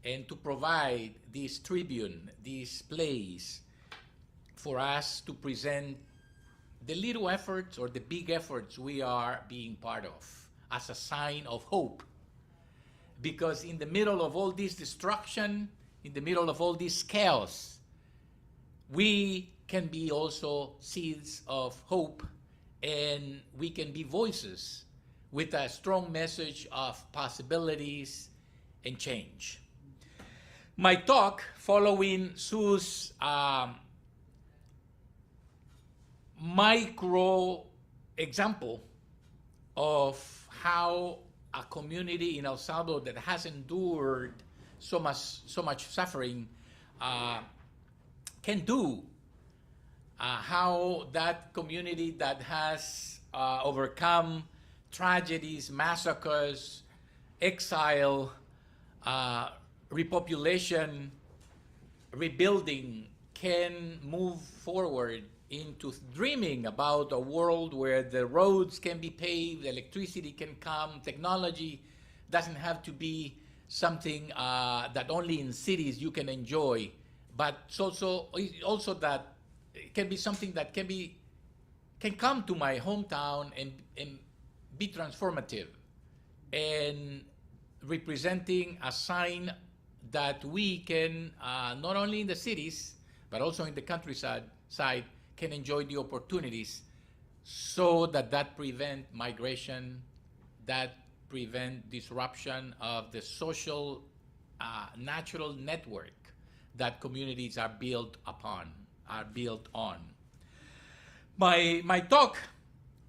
and to provide this tribune, this place, for us to present the little efforts or the big efforts we are being part of as a sign of hope. Because in the middle of all this destruction, in the middle of all this chaos, we can be also seeds of hope, and we can be voices with a strong message of possibilities and change. My talk, following Sue's micro example of how a community in El Salvador that has endured so much suffering can do, how that community that has overcome tragedies, massacres, exile, repopulation, rebuilding, can move forward into dreaming about a world where the roads can be paved, electricity can come, technology doesn't have to be something that only in cities you can enjoy, but it's also that it can be something that can come to my hometown and be transformative and representing a sign that we can, not only in the cities, but also in the countryside, can enjoy the opportunities, so that prevent migration, that prevent disruption of the social natural network that communities are built on. My talk,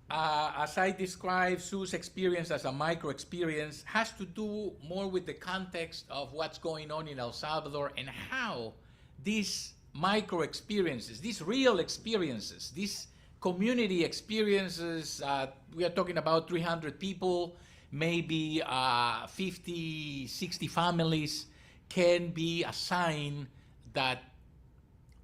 as I describe Sue's experience as a micro experience, has to do more with the context of what's going on in El Salvador and how these micro experiences, these real experiences, these community experiences, we are talking about 300 people, maybe 50, 60 families, can be a sign that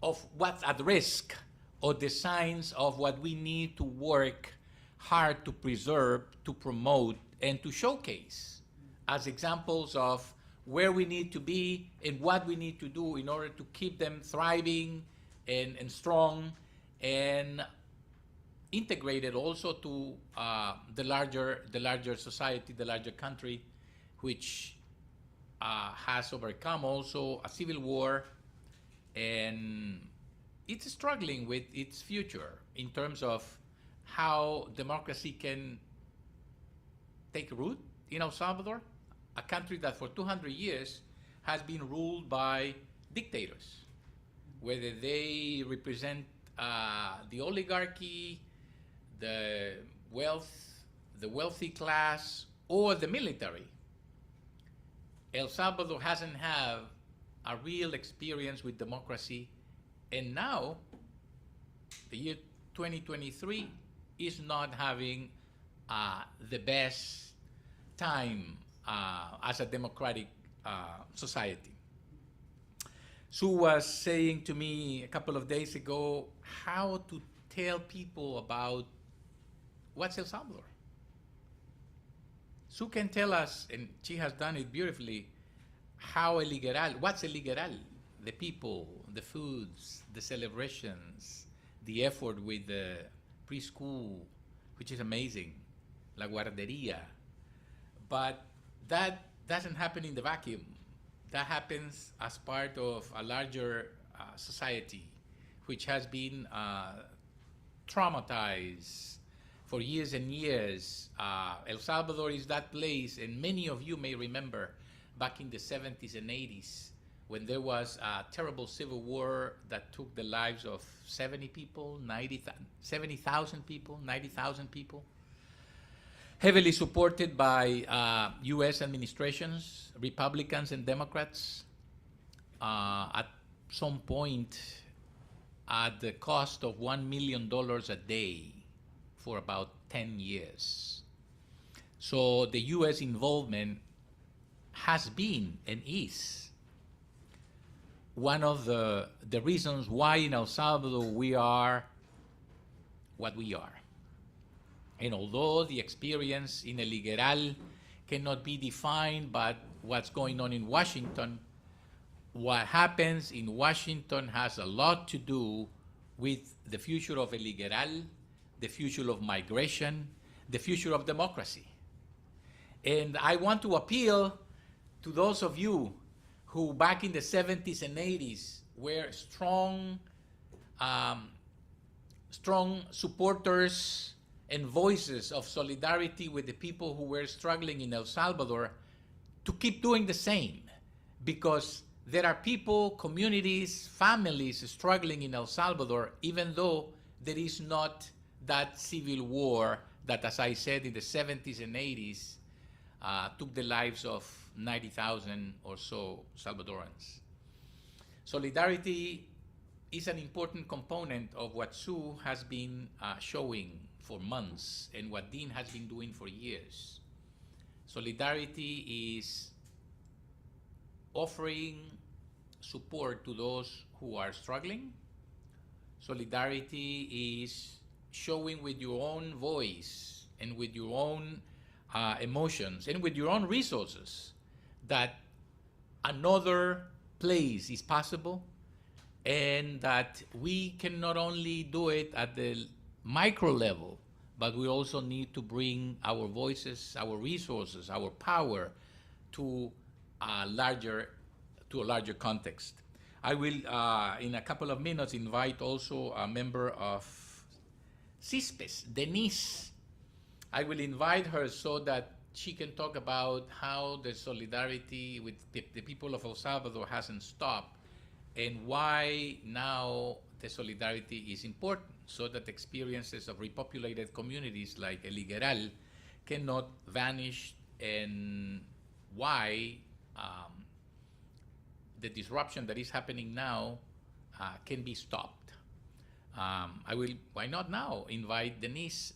of what's at risk, or the signs of what we need to work hard to preserve, to promote, and to showcase as examples of where we need to be and what we need to do in order to keep them thriving and strong and integrated also to the larger society, the larger country, which has overcome also a civil war, and it's struggling with its future in terms of how democracy can take root in El Salvador, a country that for 200 years has been ruled by dictators, whether they represent the oligarchy, the wealthy class, or the military. El Salvador hasn't had a real experience with democracy, and now the year 2023 is not having the best time as a democratic society. Sue was saying to me a couple of days ago how to tell people about what's El Salvador. Sue can tell us, and she has done it beautifully, how El Higueral, what's El Higueral? The people, the foods, the celebrations, the effort with the preschool, which is amazing, La Guarderia. But that doesn't happen in the vacuum. That happens as part of a larger society, which has been traumatized for years and years. El Salvador is that place, and many of you may remember back in the 70s and 80s when there was a terrible civil war that took the lives of 70 people, 70,000 people, 90,000 people, heavily supported by U.S. administrations, Republicans and Democrats, at some point at the cost of $1 million a day for about 10 years. So the U.S. involvement has been and is one of the reasons why in El Salvador we are what we are. And although the experience in El Higueral cannot be defined by what's going on in Washington, what happens in Washington has a lot to do with the future of El Higueral, the future of migration, the future of democracy. And I want to appeal to those of you who back in the 70s and 80s were strong supporters and voices of solidarity with the people who were struggling in El Salvador to keep doing the same, because there are people, communities, families struggling in El Salvador, even though there is not that civil war that, as I said, in the 70s and 80s took the lives of 90,000 or so Salvadorans. Solidarity is an important component of what Sue has been showing for months and what Dean has been doing for years. Solidarity is offering support to those who are struggling. Solidarity is showing with your own voice and with your own emotions and with your own resources that another place is possible, and that we can not only do it at the micro level, but we also need to bring our voices, our resources, our power to a larger context. I will, in a couple of minutes, invite also a member of CISPES, Denise. I will invite her so that she can talk about how the solidarity with the people of El Salvador hasn't stopped, and why now the solidarity is important, so that experiences of repopulated communities like El Higueral cannot vanish, and why the disruption that is happening now can be stopped. I will, why not now, invite Denise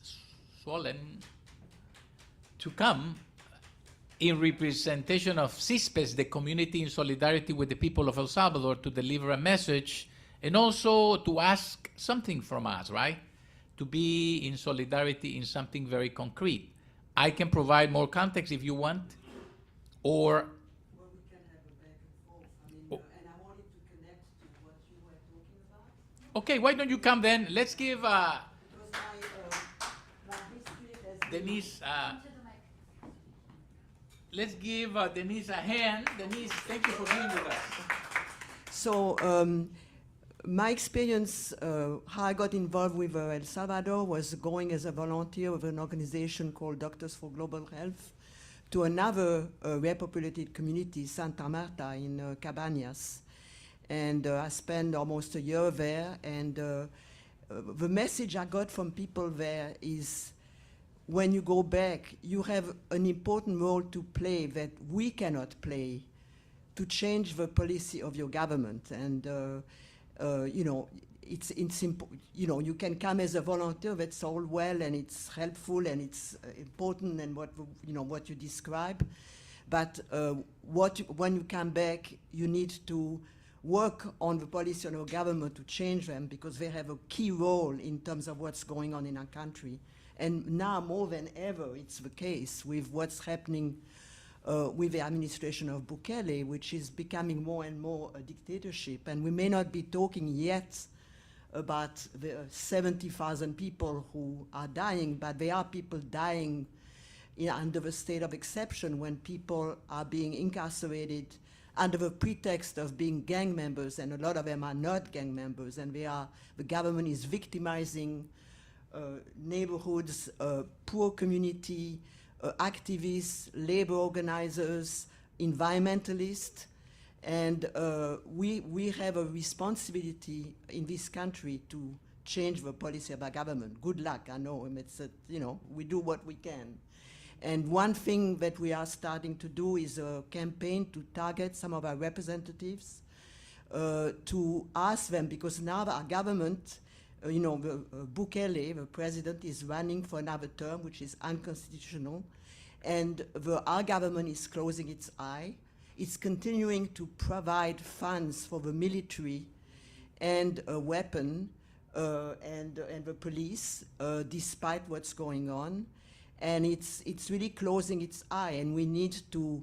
Swollen to come in representation of CISPES, the community in solidarity with the people of El Salvador, to deliver a message and also to ask something from us, right? To be in solidarity in something very concrete. I can provide more context if you want, or... Well, we can have a back and forth. I mean, and I wanted to connect to what you were talking about. Okay, why don't you come then? Let's give Because my history has been... Denise... let's give Denise a hand. Denise, thank you for being with us. So my experience, how I got involved with El Salvador was going as a volunteer with an organization called Doctors for Global Health to another repopulated community, Santa Marta in Cabañas. And I spent almost a year there, and the message I got from people there is, when you go back, you have an important role to play that we cannot play to change the policy of your government. And you know, you know, you can come as a volunteer, that's all well, and it's helpful, and it's important, and what you describe. But when you come back, you need to work on the policy of our government to change them, because they have a key role in terms of what's going on in our country. And now more than ever, it's the case with what's happening with the administration of Bukele, which is becoming more and more a dictatorship. And we may not be talking yet about the 70,000 people who are dying, but there are people dying under the state of exception, when people are being incarcerated under the pretext of being gang members, and a lot of them are not gang members, and the government is victimizing neighborhoods, poor community, activists, labor organizers, environmentalists, and we have a responsibility in this country to change the policy of our government. Good luck, I know, it's we do what we can. And one thing that we are starting to do is a campaign to target some of our representatives, to ask them, because now our government, Bukele, the president, is running for another term, which is unconstitutional, and our government is closing its eye. It's continuing to provide funds for the military and a weapon and the police, despite what's going on. And it's really closing its eye, and we need to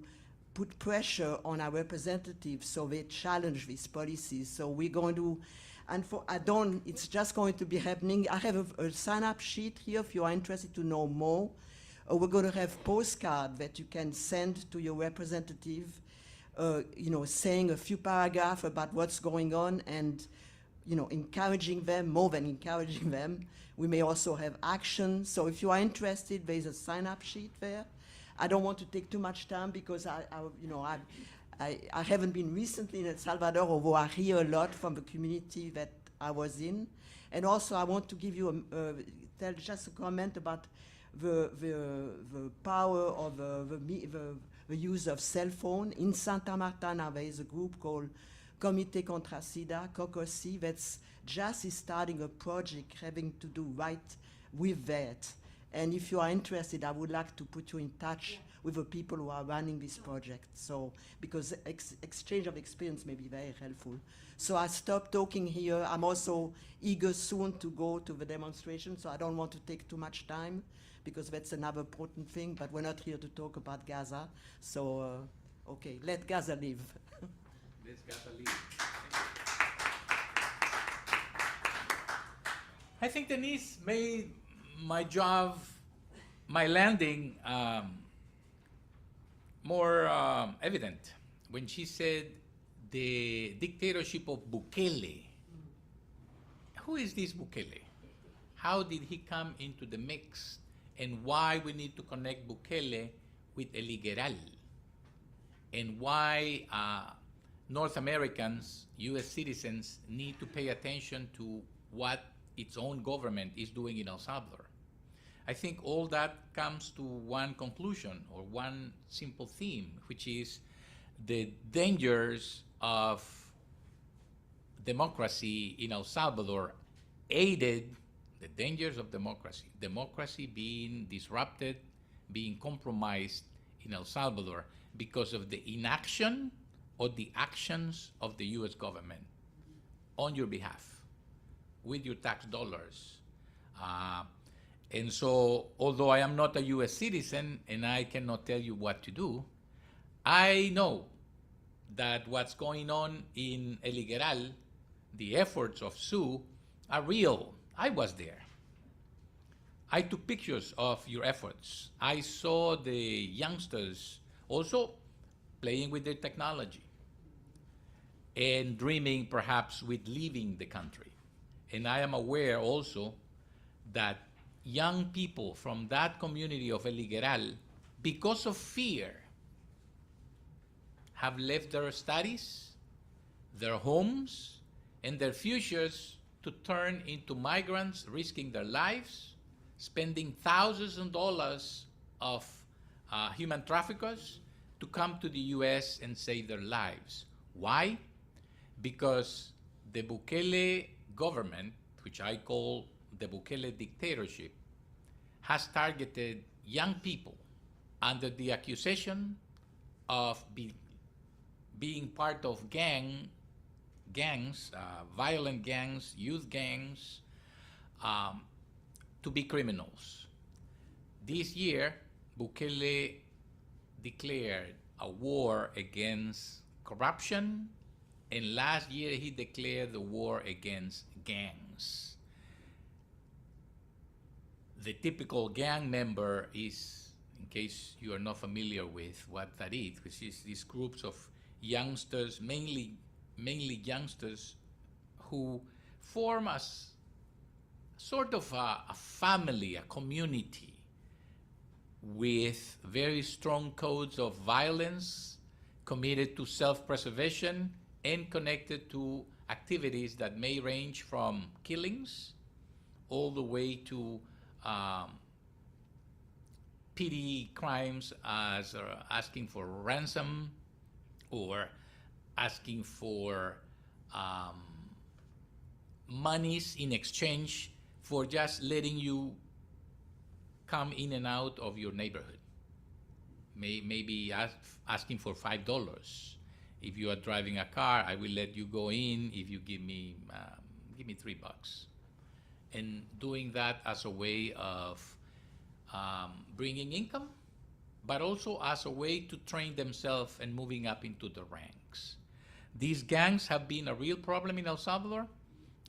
put pressure on our representatives so they challenge these policies. So we're going to, it's just going to be happening. I have a sign-up sheet here if you are interested to know more. We're going to have postcards that you can send to your representative, saying a few paragraphs about what's going on, and encouraging them, more than encouraging them. We may also have action. So if you are interested, there's a sign-up sheet there. I don't want to take too much time, because I haven't been recently in El Salvador, although I hear a lot from the community that I was in. And also I want to give you just a comment about the power of the use of cell phone. In Santa Marta now there is a group called Comité contra SIDA, COCOSI, that's just is starting a project having to do right with that. And if you are interested, I would like to put you in touch with the people who are running this project. So, because exchange of experience may be very helpful. So I stop talking here. I'm also eager soon to go to the demonstration, so I don't want to take too much time, because that's another important thing, but we're not here to talk about Gaza. So, okay, let Gaza live. Let's Gaza live. I think Denise made my job, my landing, more evident when she said the dictatorship of Bukele. Who is this Bukele? How did he come into the mix, and why we need to connect Bukele with El Higueral, and why North Americans, US citizens, need to pay attention to what its own government is doing in El Salvador. I think all that comes to one conclusion, or one simple theme, which is the dangers of democracy in El Salvador, the dangers of democracy being disrupted, being compromised in El Salvador because of the inaction or the actions of the US government on your behalf, with your tax dollars. And so, although I am not a US citizen and I cannot tell you what to do, I know that what's going on in El Higueral, the efforts of Sue, are real. I was there. I took pictures of your efforts. I saw the youngsters Also, playing with their technology and dreaming perhaps with leaving the country. And I am aware also that young people from that community of El Higueral, because of fear, have left their studies, their homes, and their futures to turn into migrants, risking their lives, spending thousands of dollars of human traffickers to come to the US and save their lives. Why? Because the Bukele government, which I call the Bukele dictatorship, has targeted young people under the accusation of being part of gangs, violent gangs, youth gangs, to be criminals. This year, Bukele declared a war against corruption, and last year he declared the war against gangs. The typical gang member is, in case you are not familiar with what that is, which is these groups of youngsters, mainly youngsters, who form a sort of a family, a community, with very strong codes of violence, committed to self-preservation, and connected to activities that may range from killings all the way to petty crimes as asking for ransom or asking for monies in exchange for just letting you come in and out of your neighborhood. Maybe asking for $5. If you are driving a car, I will let you go in if you give me $3. And doing that as a way of bringing income, but also as a way to train themselves and moving up into the ranks. These gangs have been a real problem in El Salvador.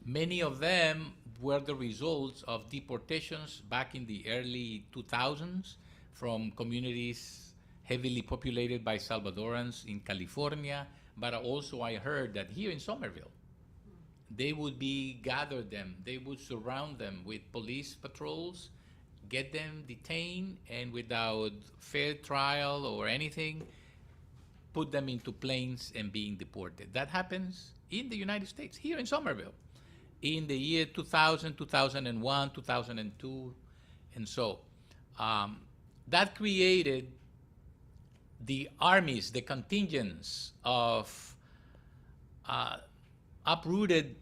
Many of them were the results of deportations back in the early 2000s from communities heavily populated by Salvadorans in California, but also I heard that here in Somerville, they would gather them, they would surround them with police patrols, get them detained, and without fair trial or anything, put them into planes and being deported. That happens in the United States, here in Somerville, in the year 2000, 2001, 2002, and so. That created the armies, the contingents of uprooted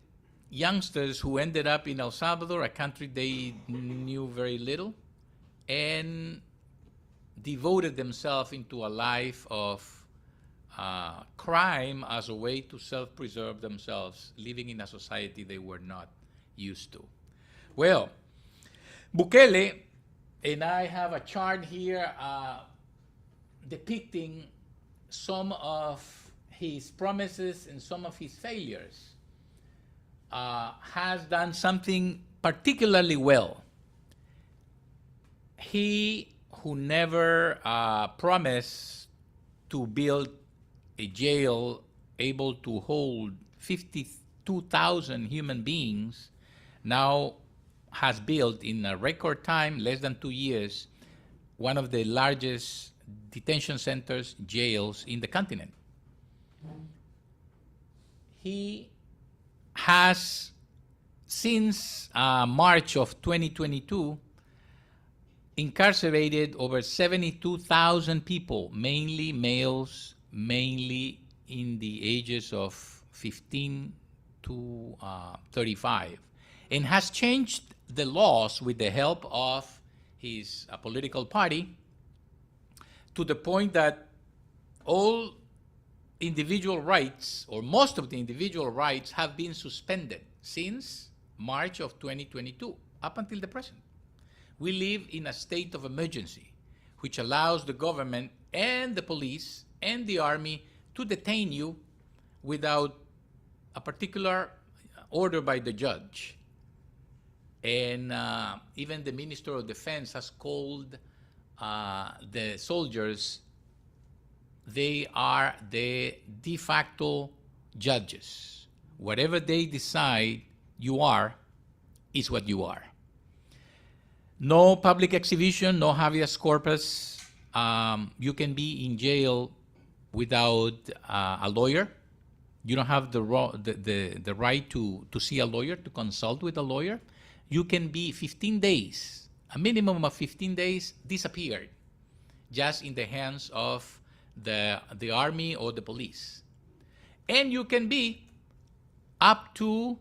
youngsters who ended up in El Salvador, a country they knew very little, and devoted themselves into a life of crime as a way to self-preserve themselves, living in a society they were not used to. Well, Bukele, and I have a chart here depicting some of his promises and some of his failures, has done something particularly well. He who never promised to build a jail able to hold 52,000 human beings now has built in a record time, less than 2 years, one of the largest detention centers, jails in the continent. He has, since March of 2022, incarcerated over 72,000 people, mainly males, mainly in the ages of 15 to 35, and has changed the laws with the help of his political party to the point that all individual rights, or most of the individual rights, have been suspended since March of 2022 up until the present. We live in a state of emergency, which allows the government and the police and the army to detain you without a particular order by the judge. And even the Minister of Defense has called the soldiers they are the de facto judges. Whatever they decide you are is what you are. No public exhibition, no habeas corpus. You can be in jail without a lawyer. You don't have the right to see a lawyer, to consult with a lawyer. You can be 15 days, a minimum of 15 days, disappeared, just in the hands of the army or the police. And you can be up to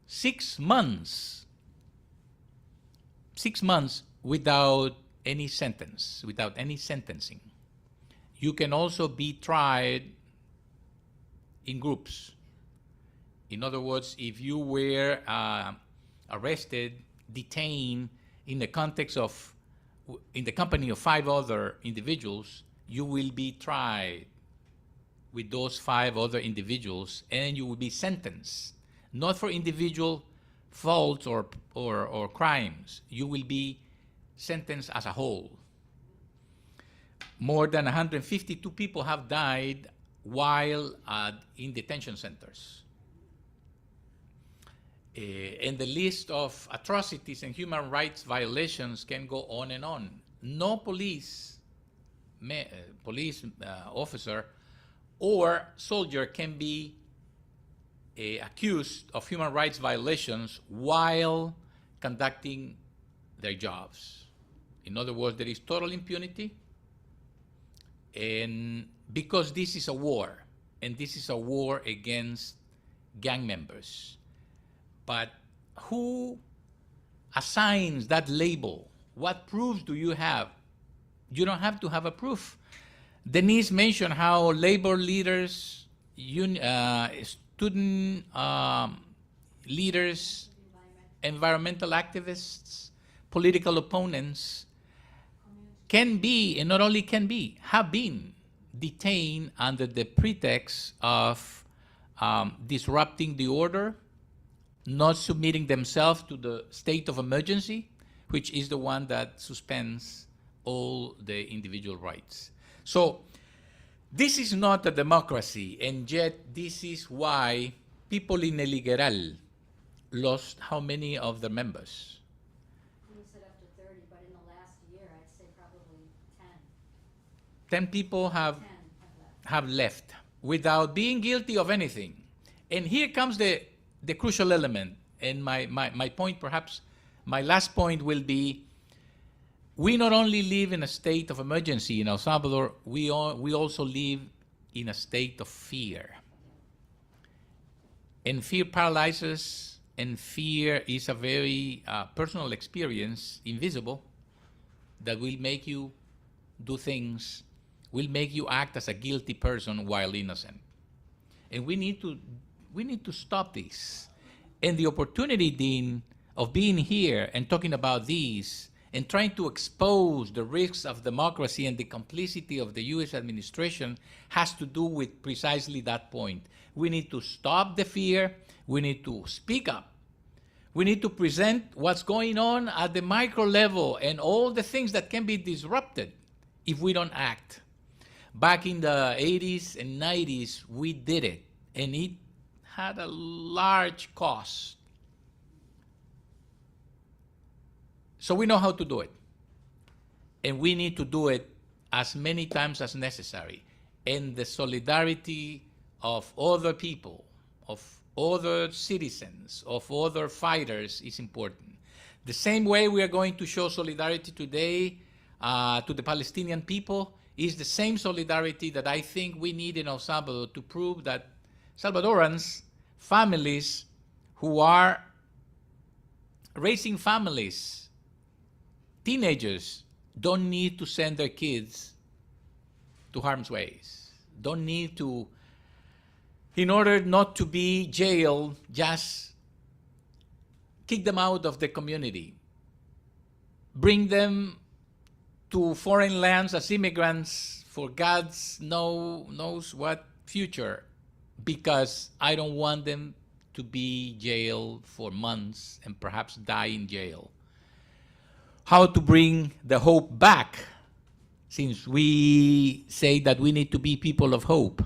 6 months, 6 months without any sentence, without any sentencing. You can also be tried in groups. In other words, if you were arrested, detained in the context of, in the company of 5 other individuals, you will be tried with those 5 other individuals, and you will be sentenced, not for individual faults or crimes. You will be sentenced as a whole. More than 152 people have died while in detention centers. And the list of atrocities and human rights violations can go on and on. No police officer or soldier can be accused of human rights violations while conducting their jobs. In other words, there is total impunity, and because this is a war, and this is a war against gang members. But who assigns that label? What proofs do you have? You don't have to have a proof. Denise mentioned how labor leaders, student leaders, environmental activists, political opponents can be, and not only can be, have been detained under the pretext of disrupting the order, not submitting themselves to the state of emergency, which is the one that suspends all the individual rights. So this is not a democracy, and yet this is why people in El Higueral lost how many of their members? You said up to 30, but in the last year, I'd say probably 10. 10 people 10 have left without being guilty of anything. And here comes the crucial element, and my point, perhaps my last point will be, we not only live in a state of emergency in El Salvador, we also live in a state of fear. And fear paralyzes, and fear is a very personal experience, invisible, that will make you do things, will make you act as a guilty person while innocent. And we need to stop this. And the opportunity, Dean, of being here and talking about these and trying to expose the risks of democracy and the complicity of the U.S. administration has to do with precisely that point. We need to stop the fear. We need to speak up. We need to present what's going on at the micro level and all the things that can be disrupted if we don't act. Back in the 80s and 90s, we did it, and it had a large cost. So we know how to do it. And we need to do it as many times as necessary. And the solidarity of other people, of other citizens, of other fighters is important. The same way we are going to show solidarity today to the Palestinian people is the same solidarity that I think we need in El Salvador to prove that Salvadorans, families who are raising families, teenagers, don't need to send their kids to harm's ways. Don't need to, in order not to be jailed, just kick them out of the community. Bring them to foreign lands as immigrants for God's knows what future, because I don't want them to be jailed for months and perhaps die in jail. How to bring the hope back since we say that we need to be people of hope,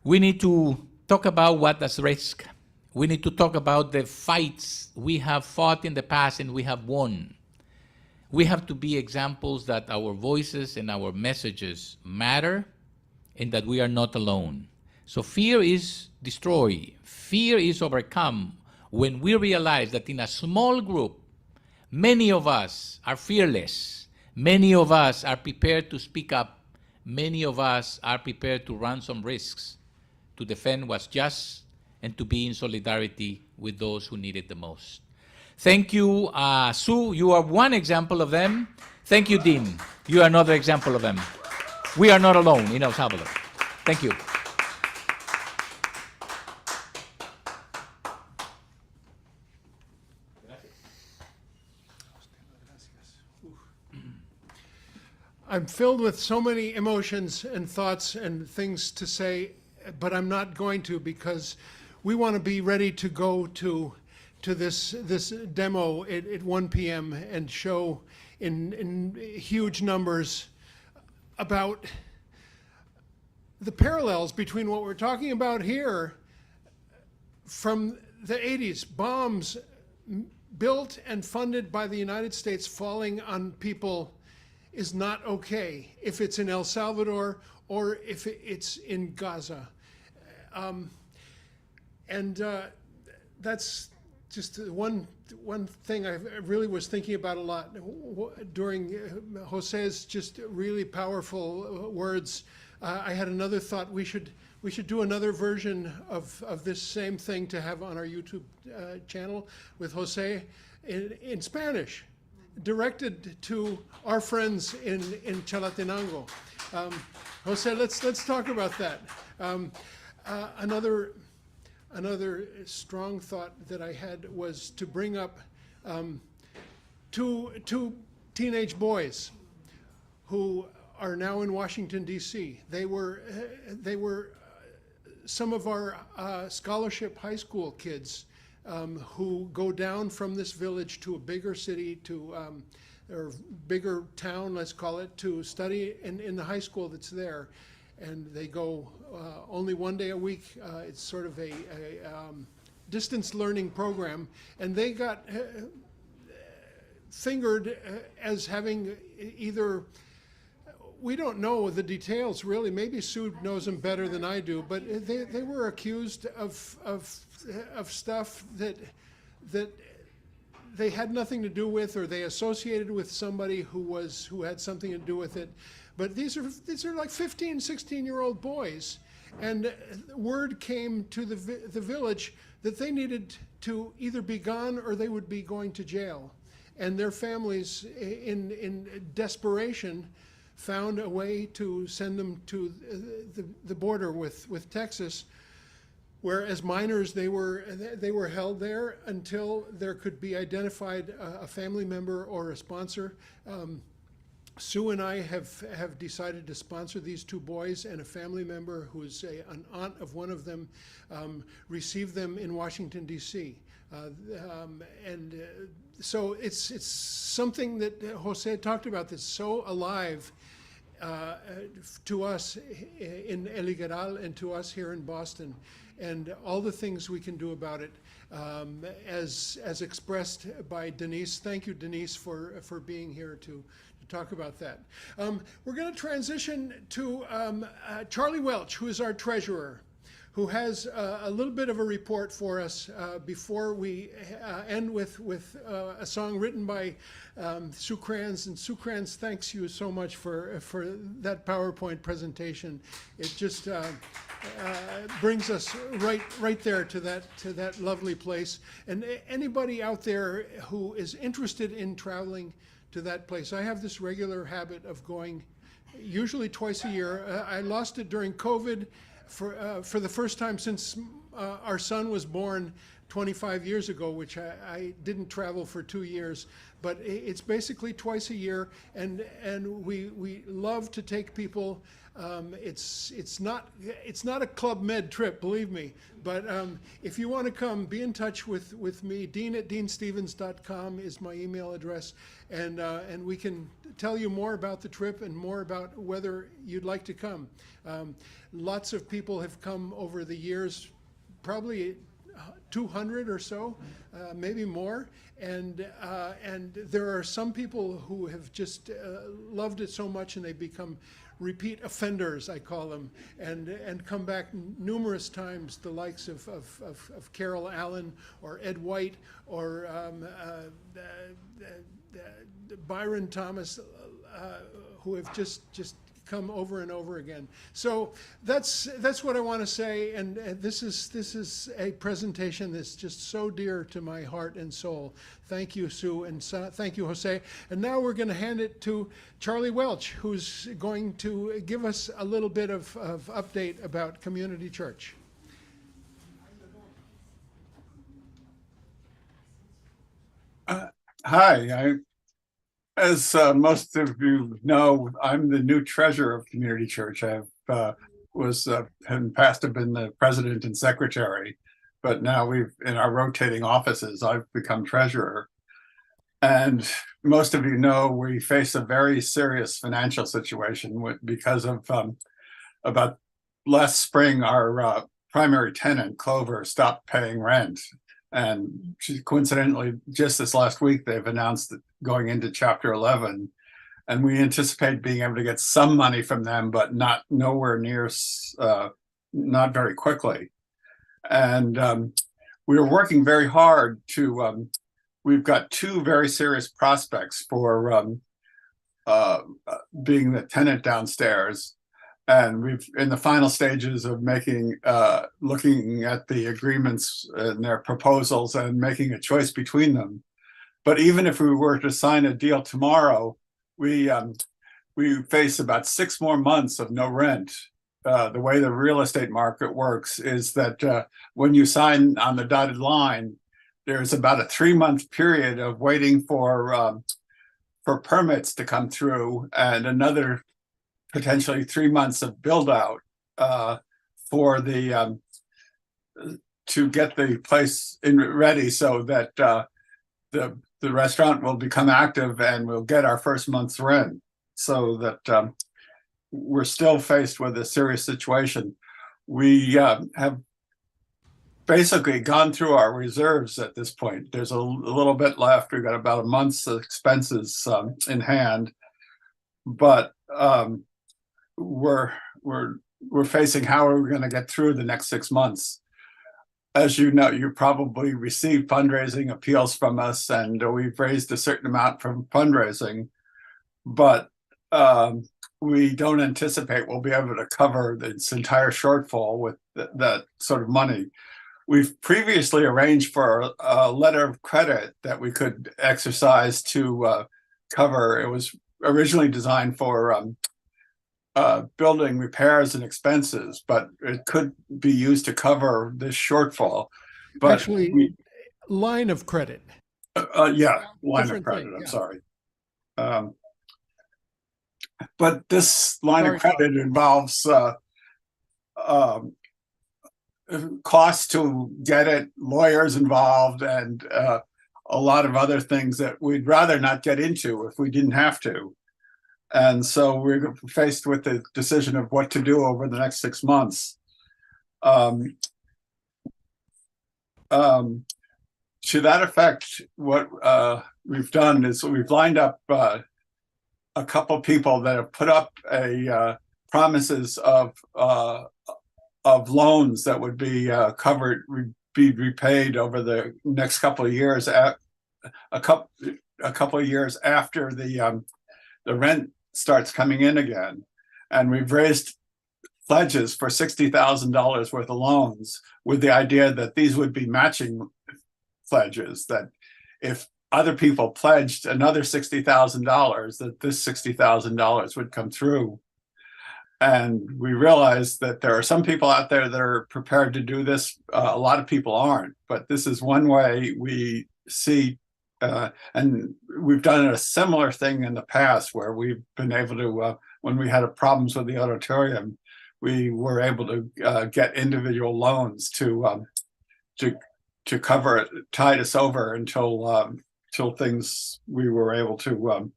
we need to talk about what is risk. We need to talk about the fights we have fought in the past and we have won. We have to be examples that our voices and our messages matter and that we are not alone. So fear is destroyed. Fear is overcome when we realize that in a small group, many of us are fearless. Many of us are prepared to speak up. Many of us are prepared to run some risks, to defend what's just, and to be in solidarity with those who need it the most. Thank you, Sue. You are one example of them. Thank you, Dean. You are another example of them. We are not alone in El Salvador. Thank you. I'm filled with so many emotions and thoughts and things to say, but I'm not going to, because we want to be ready to go to this demo at 1 p.m. and show in huge numbers about the parallels between what we're talking about here from the 80s, bombs built and funded by the United States falling on people is not okay if it's in El Salvador or if it's in Gaza. That's just one thing I really was thinking about a lot during Jose's just really powerful words. I had another thought. We should do another version of this same thing to have on our YouTube channel with Jose in Spanish, directed to our friends in Chalatenango. Jose, let's talk about that. Another strong thought that I had was to bring up two teenage boys who are now in Washington, D.C. They were some of our scholarship high school kids who go down from this village to a bigger city, or bigger town, let's call it, to study in the high school that's there. And they go only one day a week. It's sort of a distance learning program. And they got fingered as having either, we don't know the details really, maybe Sue knows them better than I do, but they were accused of stuff that they had nothing to do with, or they associated with somebody who had something to do with it. But these are like 15, 16-year-old boys, and word came to the village that they needed to either be gone or they would be going to jail. And their families, in desperation, found a way to send them to the border with Texas, where as minors they were held there until there could be identified a family member or a sponsor. Sue and I have decided to sponsor these two boys, and a family member who is an aunt of one of them received them in Washington, D.C. So it's something that Jose talked about that's so alive to us in El Higueral and to us here in Boston, and all the things we can do about it, as expressed by Denise. Thank you, Denise, for being here to talk about that. We're going to transition to Charlie Welch, who is our treasurer, who has a little bit of a report for us before we end with a song written by Sue Kranz. And Sue Kranz, thanks you so much for that PowerPoint presentation. It just brings us right there to that lovely place. And anybody out there who is interested in traveling to that place, I have this regular habit of going usually twice a year. I lost it during COVID for the first time since our son was born 25 years ago, which I didn't travel for 2 years, but it's basically twice a year, and we love to take people. It's not a Club Med trip, believe me, but if you want to come, be in touch with me. Dean@deanstevens.com is my email address, and we can tell you more about the trip and more about whether you'd like to come. Lots of people have come over the years, probably 200 or so, maybe more, and there are some people who have just loved it so much, and they become repeat offenders, I call them, and come back numerous times, the likes of Carol Allen or Ed White or Byron Thomas, who have just come over and over again. So that's what I want to say, and this is a presentation that's just so dear to my heart and soul. Thank you, Sue, and thank you, Jose. And now we're going to hand it to Charlie Welch, who's going to give us a little bit of update about Community Church. Hi, as most of you know, I'm the new treasurer of Community Church. I've was in the past have been the president and secretary, but now in our rotating offices, I've become treasurer. And most of you know we face a very serious financial situation because of about last spring, our primary tenant, Clover, stopped paying rent. And coincidentally, just this last week, they've announced that going into Chapter 11, and we anticipate being able to get some money from them, but nowhere near, not very quickly. And we are working very hard to. We've got two very serious prospects for being the tenant downstairs. And we've in the final stages of making, looking at the agreements and their proposals and making a choice between them. But even if we were to sign a deal tomorrow, we face about 6 more months of no rent. The way the real estate market works is that when you sign on the dotted line, there's about a 3-month period of waiting for permits to come through, and another potentially 3 months of build out for the to get the place ready so that the restaurant will become active and we'll get our first month's rent. So that we're still faced with a serious situation. We have basically gone through our reserves at this point. There's a little bit left. We've got about a month's expenses in hand, but we're facing how are we going to get through the next 6 months. As you know, you probably received fundraising appeals from us, and we've raised a certain amount from fundraising, but we don't anticipate we'll be able to cover this entire shortfall with that sort of money. We've previously arranged for a letter of credit that we could exercise to cover. It was originally designed for building repairs and expenses, but it could be used to cover this shortfall. But actually, line of credit. Yeah, line of Different credit. thing, I'm yeah. sorry. But this line of credit involves costs to get it, lawyers involved, and a lot of other things that we'd rather not get into if we didn't have to. And so we're faced with the decision of what to do over the next 6 months. To that effect, what we've done is we've lined up a couple people that have put up promises of loans that would be covered, be repaid over the next couple of years. A couple of years after the rent starts coming in again, and we've raised pledges for $60,000 worth of loans with the idea that these would be matching pledges, that if other people pledged another $60,000, that this $60,000 would come through. and we realize that there are some people out there that are prepared to do this. A lot of people aren't, but this is one way we see, and we've done a similar thing in the past where we've been able to, when we had problems with the auditorium, we were able to get individual loans to cover it, tide us over until things we were able to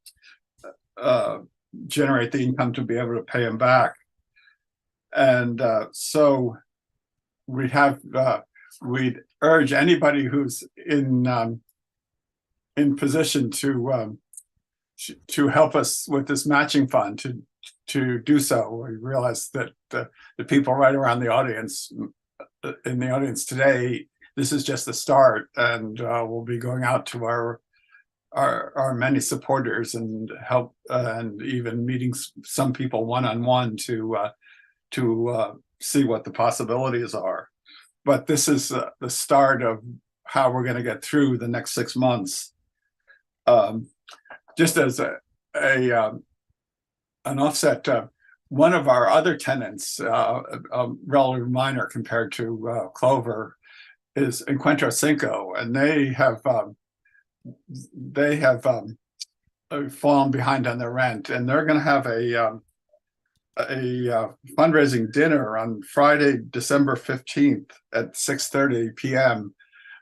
generate the income to be able to pay them back. And so we'd urge anybody who's in position to help us with this matching fund to do so. We realize that the people right around the audience, in the audience today, this is just the start, and we'll be going out to our many supporters and help, and even meeting some people one-on-one to see what the possibilities are. But this is the start of how we're going to get through the next 6 months. Just as an offset, one of our other tenants, relatively minor compared to Clover, is Encuentro Cinco, and they have fallen behind on their rent, and they're going to have a fundraising dinner on Friday, December 15th at 6:30 p.m.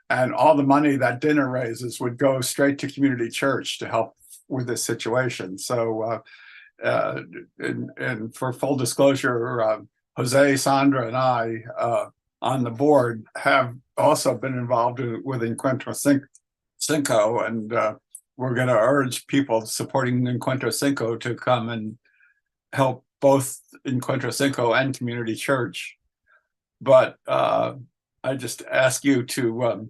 And all the money that dinner raises would go straight to community church to help with this situation. So, and for full disclosure, Jose, Sandra, and I on the board have also been involved with Encuentro Cinco, and we're going to urge people supporting Encuentro Cinco to come and help both Encuentro Cinco and community church. But I just ask you to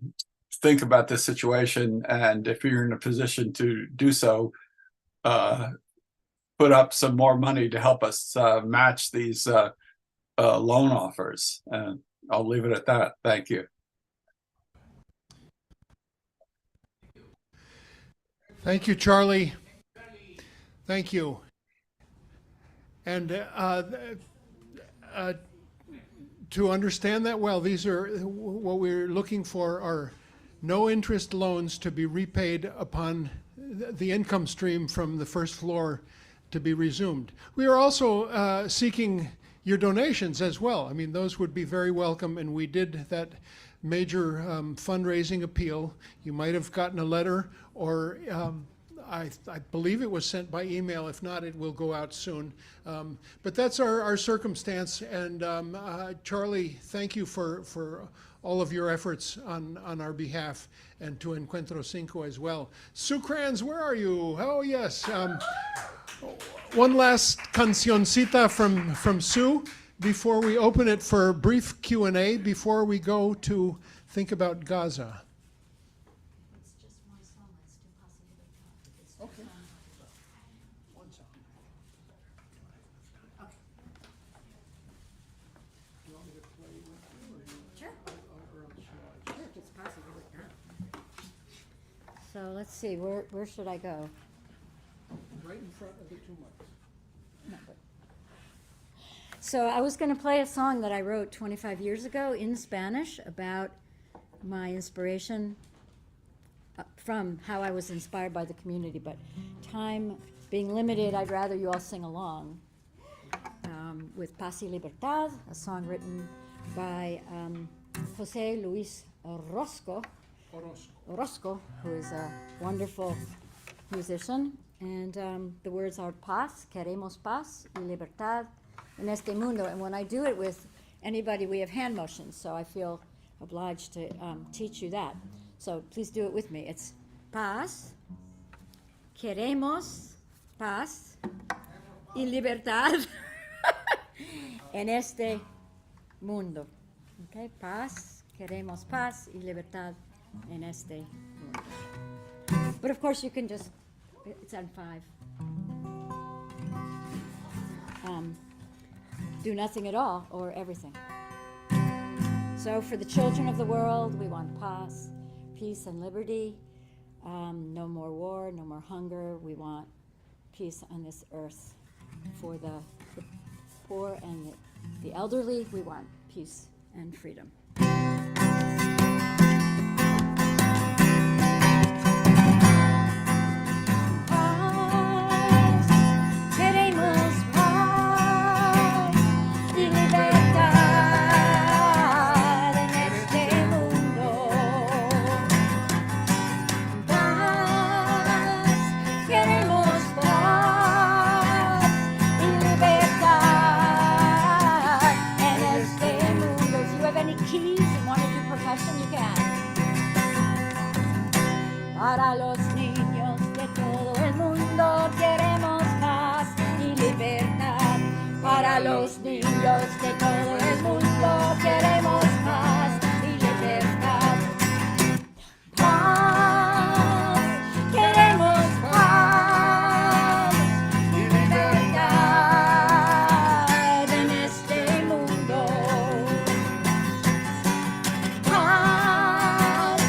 think about this situation, and if you're in a position to do so, put up some more money to help us match these loan offers. And I'll leave it at that. Thank you. Thank you, Charlie. Thank you. And to understand that well, these are what we're looking for are no interest loans to be repaid upon the income stream from the first floor to be resumed. We are also seeking your donations as well. I mean, those would be very welcome, and we did that major fundraising appeal. You might have gotten a letter, or I believe it was sent by email. If not, it will go out soon. But that's our circumstance. And Charlie, thank you for all of your efforts on our behalf, and to Encuentro Cinco as well. Sue Kranz, where are you? Oh, yes. One last cancioncita from Sue before we open it for brief Q&A before we go to think about Gaza. It's just one song. Let's do Pasa Libertad. Okay. One song. Okay. Do you want me to play with you, or Sure. Sure. Sure, it's Pasa Libertad. So let's see, where should I go? Right in front of the two mics. No, but- So I was going to play a song that I wrote 25 years ago in Spanish about my inspiration from how I was inspired by the community, but time being limited, I'd rather you all sing along with Paz y Libertad, a song written by Jose Luis Orozco, who is a wonderful musician. And the words are paz, queremos paz y libertad en este mundo. And when I do it with anybody, we have hand motions, so I feel obliged to teach you that. So please do it with me. It's paz, queremos paz y libertad en este mundo. Okay, paz, queremos paz y libertad en este mundo. But of course you can just, it's on 5. Do nothing at all or everything. So for the children of the world, we want paz, peace and liberty. No more war, no more hunger. We want peace on this earth for the poor and the elderly. We want peace and freedom. Paz, queremos paz y libertad en este mundo. Paz, queremos paz y libertad en este mundo. If you have any keys and want to do percussion, you can. Para los niños de todo el mundo queremos paz y libertad. Para los niños de todo el mundo queremos paz y libertad. Paz, queremos paz y libertad en este mundo. Paz,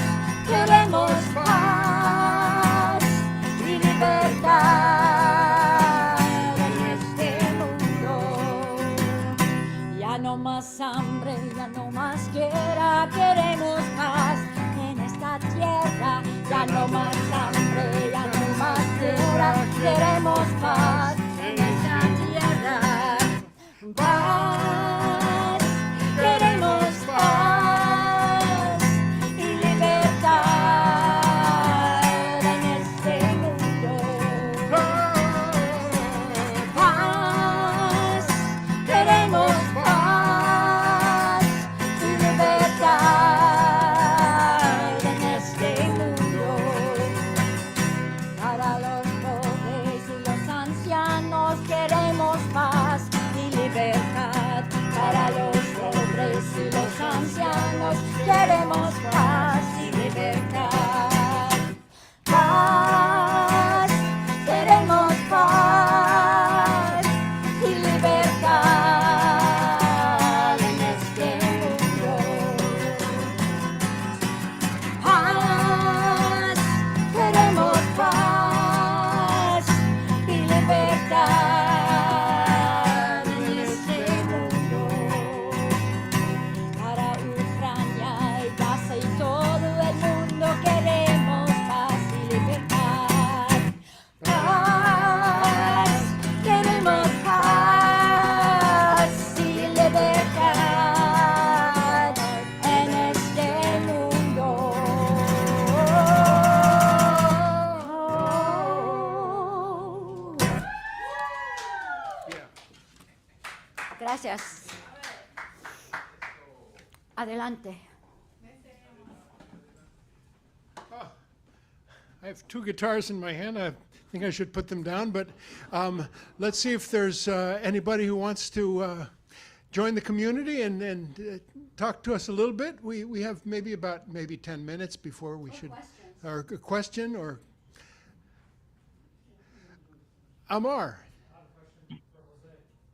queremos paz y libertad en este mundo. Ya no más hambre, ya no más guerra, queremos paz en esta tierra. Ya no más hambre, ya no más guerra, queremos paz en esta tierra. Paz, queremos paz y libertad en este mundo. Paz, queremos paz y libertad en este mundo. Para los pobres y los ancianos queremos paz y libertad. Para los pobres y los ancianos queremos paz y libertad. Paz, queremos paz y libertad en este mundo. Paz, queremos paz y libertad en este mundo. Para Ucrania y Gaza y todo el mundo queremos paz y libertad. Paz, queremos paz y libertad en este mundo. Gracias. Adelante. I have two guitars in my hand. I think I should put them down, but let's see if there's anybody who wants to join the community and talk to us a little bit. We have maybe 10 minutes before we should, or a question, or Amar,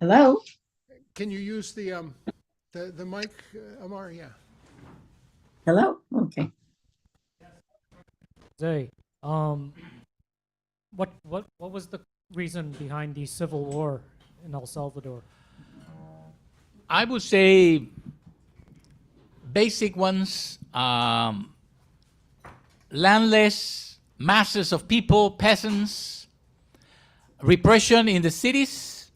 Hello? can you use the mic, Amar? Yeah. Hello? Okay. Jose, what was the reason behind the civil war in El Salvador? I would say basic ones, landless masses of people, peasants, repression in the cities,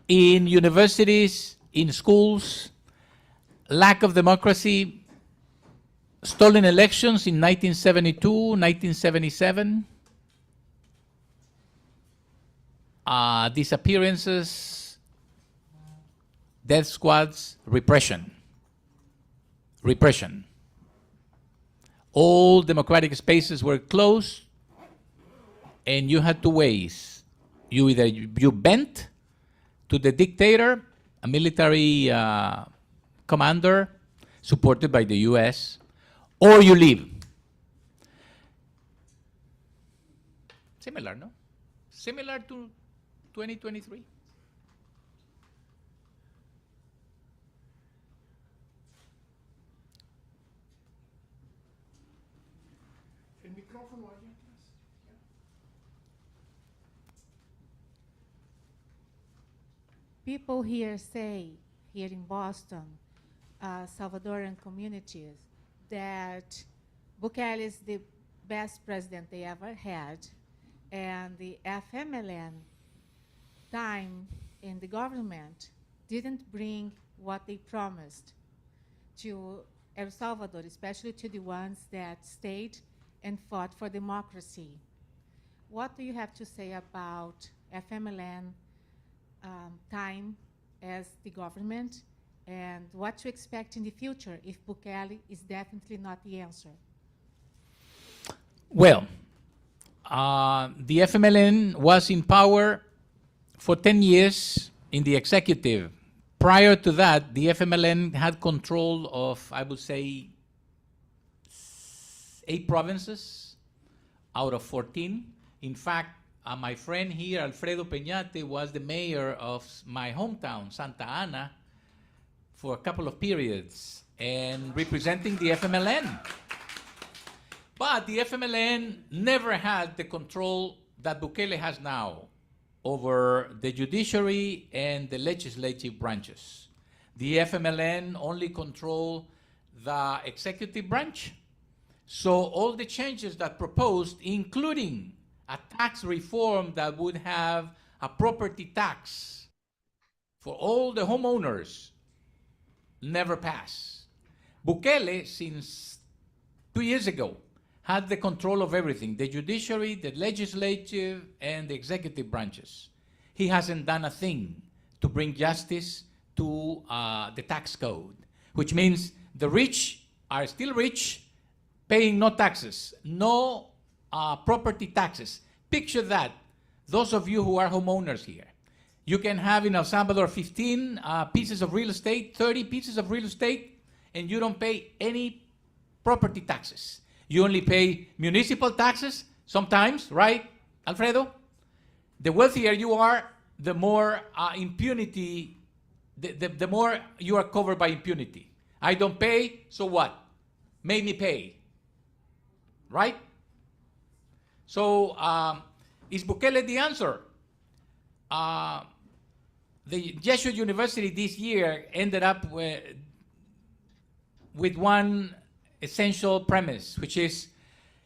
in universities, in schools, lack of democracy, stolen elections in 1972, 1977, disappearances, death squads, repression. All democratic spaces were closed, and you had two ways. You bent to the dictator, a military commander supported by the US, or you leave. Similar, no? Similar to 2023. people here say, here in Boston, Salvadoran communities, that Bukele is the best president they ever had, and the FMLN time in the government didn't bring what they promised to El Salvador, especially to the ones that stayed and fought for democracy. What do you have to say about FMLN time as the government, and what to expect in the future if Bukele is definitely not the answer? Well, the FMLN was in power for 10 years in the executive. Prior to that, the FMLN had control of, I would say, 8 provinces out of 14. In fact, my friend here, Alfredo Peñate, was the mayor of my hometown, Santa Ana, for a couple of periods, and representing the FMLN. But the FMLN never had the control that Bukele has now over the judiciary and the legislative branches. The FMLN only control the executive branch. So all the changes that proposed, including a tax reform that would have a property tax for all the homeowners, never pass. Bukele, since 2 years ago, had the control of everything, the judiciary, the legislative, and the executive branches. He hasn't done a thing to bring justice to the tax code, which means the rich are still rich, paying no taxes, no property taxes. Picture that, those of you who are homeowners here. You can have in El Salvador 15 pieces of real estate, 30 pieces of real estate, and you don't pay any property taxes. You only pay municipal taxes sometimes, right, Alfredo? The wealthier you are, the more impunity, the more you are covered by impunity. I don't pay, so what? Make me pay, right? So is Bukele the answer? The Jesuit University this year ended up with one essential premise, which is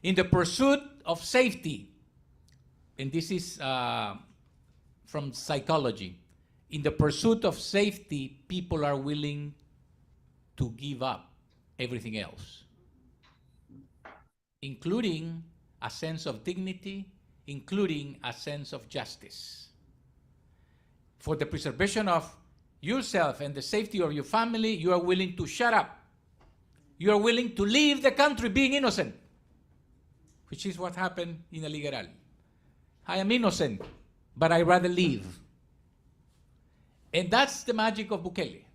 in the pursuit of safety, and this is from psychology, in the pursuit of safety, people are willing to give up everything else, including a sense of dignity, including a sense of justice. For the preservation of yourself and the safety of your family, you are willing to shut up. You are willing to leave the country being innocent, which is what happened in El Higueral. I am innocent, but I'd rather leave. And that's the magic of Bukele.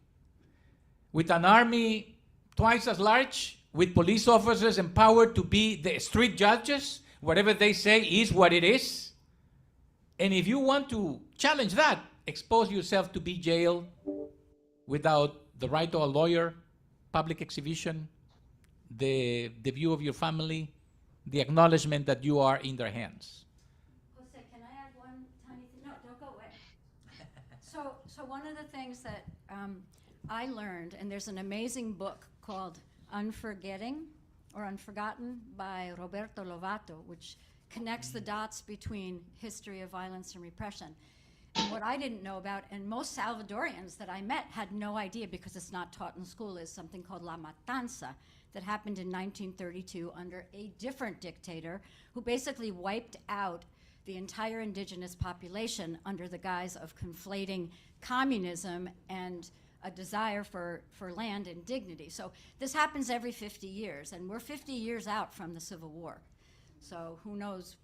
With an army twice as large, with police officers empowered to be the street judges, whatever they say is what it is. And if you want to challenge that, expose yourself to be jailed without the right to a lawyer, public exhibition, the view of your family, the acknowledgement that you are in their hands. Jose, can I add one tiny thing? No, don't go away. So one of the things that I learned, and there's an amazing book called Unforgetting or Unforgotten by Roberto Lovato, which connects the dots between history of violence and repression. And what I didn't know about, and most Salvadorians that I met had no idea because it's not taught in school, is something called La Matanza that happened in 1932 under a different dictator who basically wiped out the entire indigenous population under the guise of conflating communism and a desire for land and dignity. So this happens every 50 years, and we're 50 years out from the Civil War. So who knows,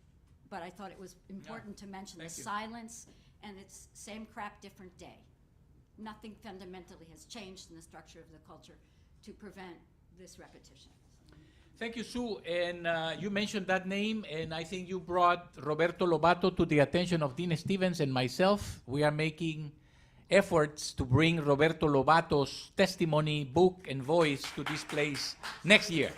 but I thought it was important to mention the silence, and it's same crap, different day. Nothing fundamentally has changed in the structure of the culture to prevent this repetition. Thank you, Sue. And you mentioned that name, and I think you brought Roberto Lobato to the attention of Dean Stevens and myself. We are making efforts to bring Roberto Lobato's testimony, book, and voice to this place next year.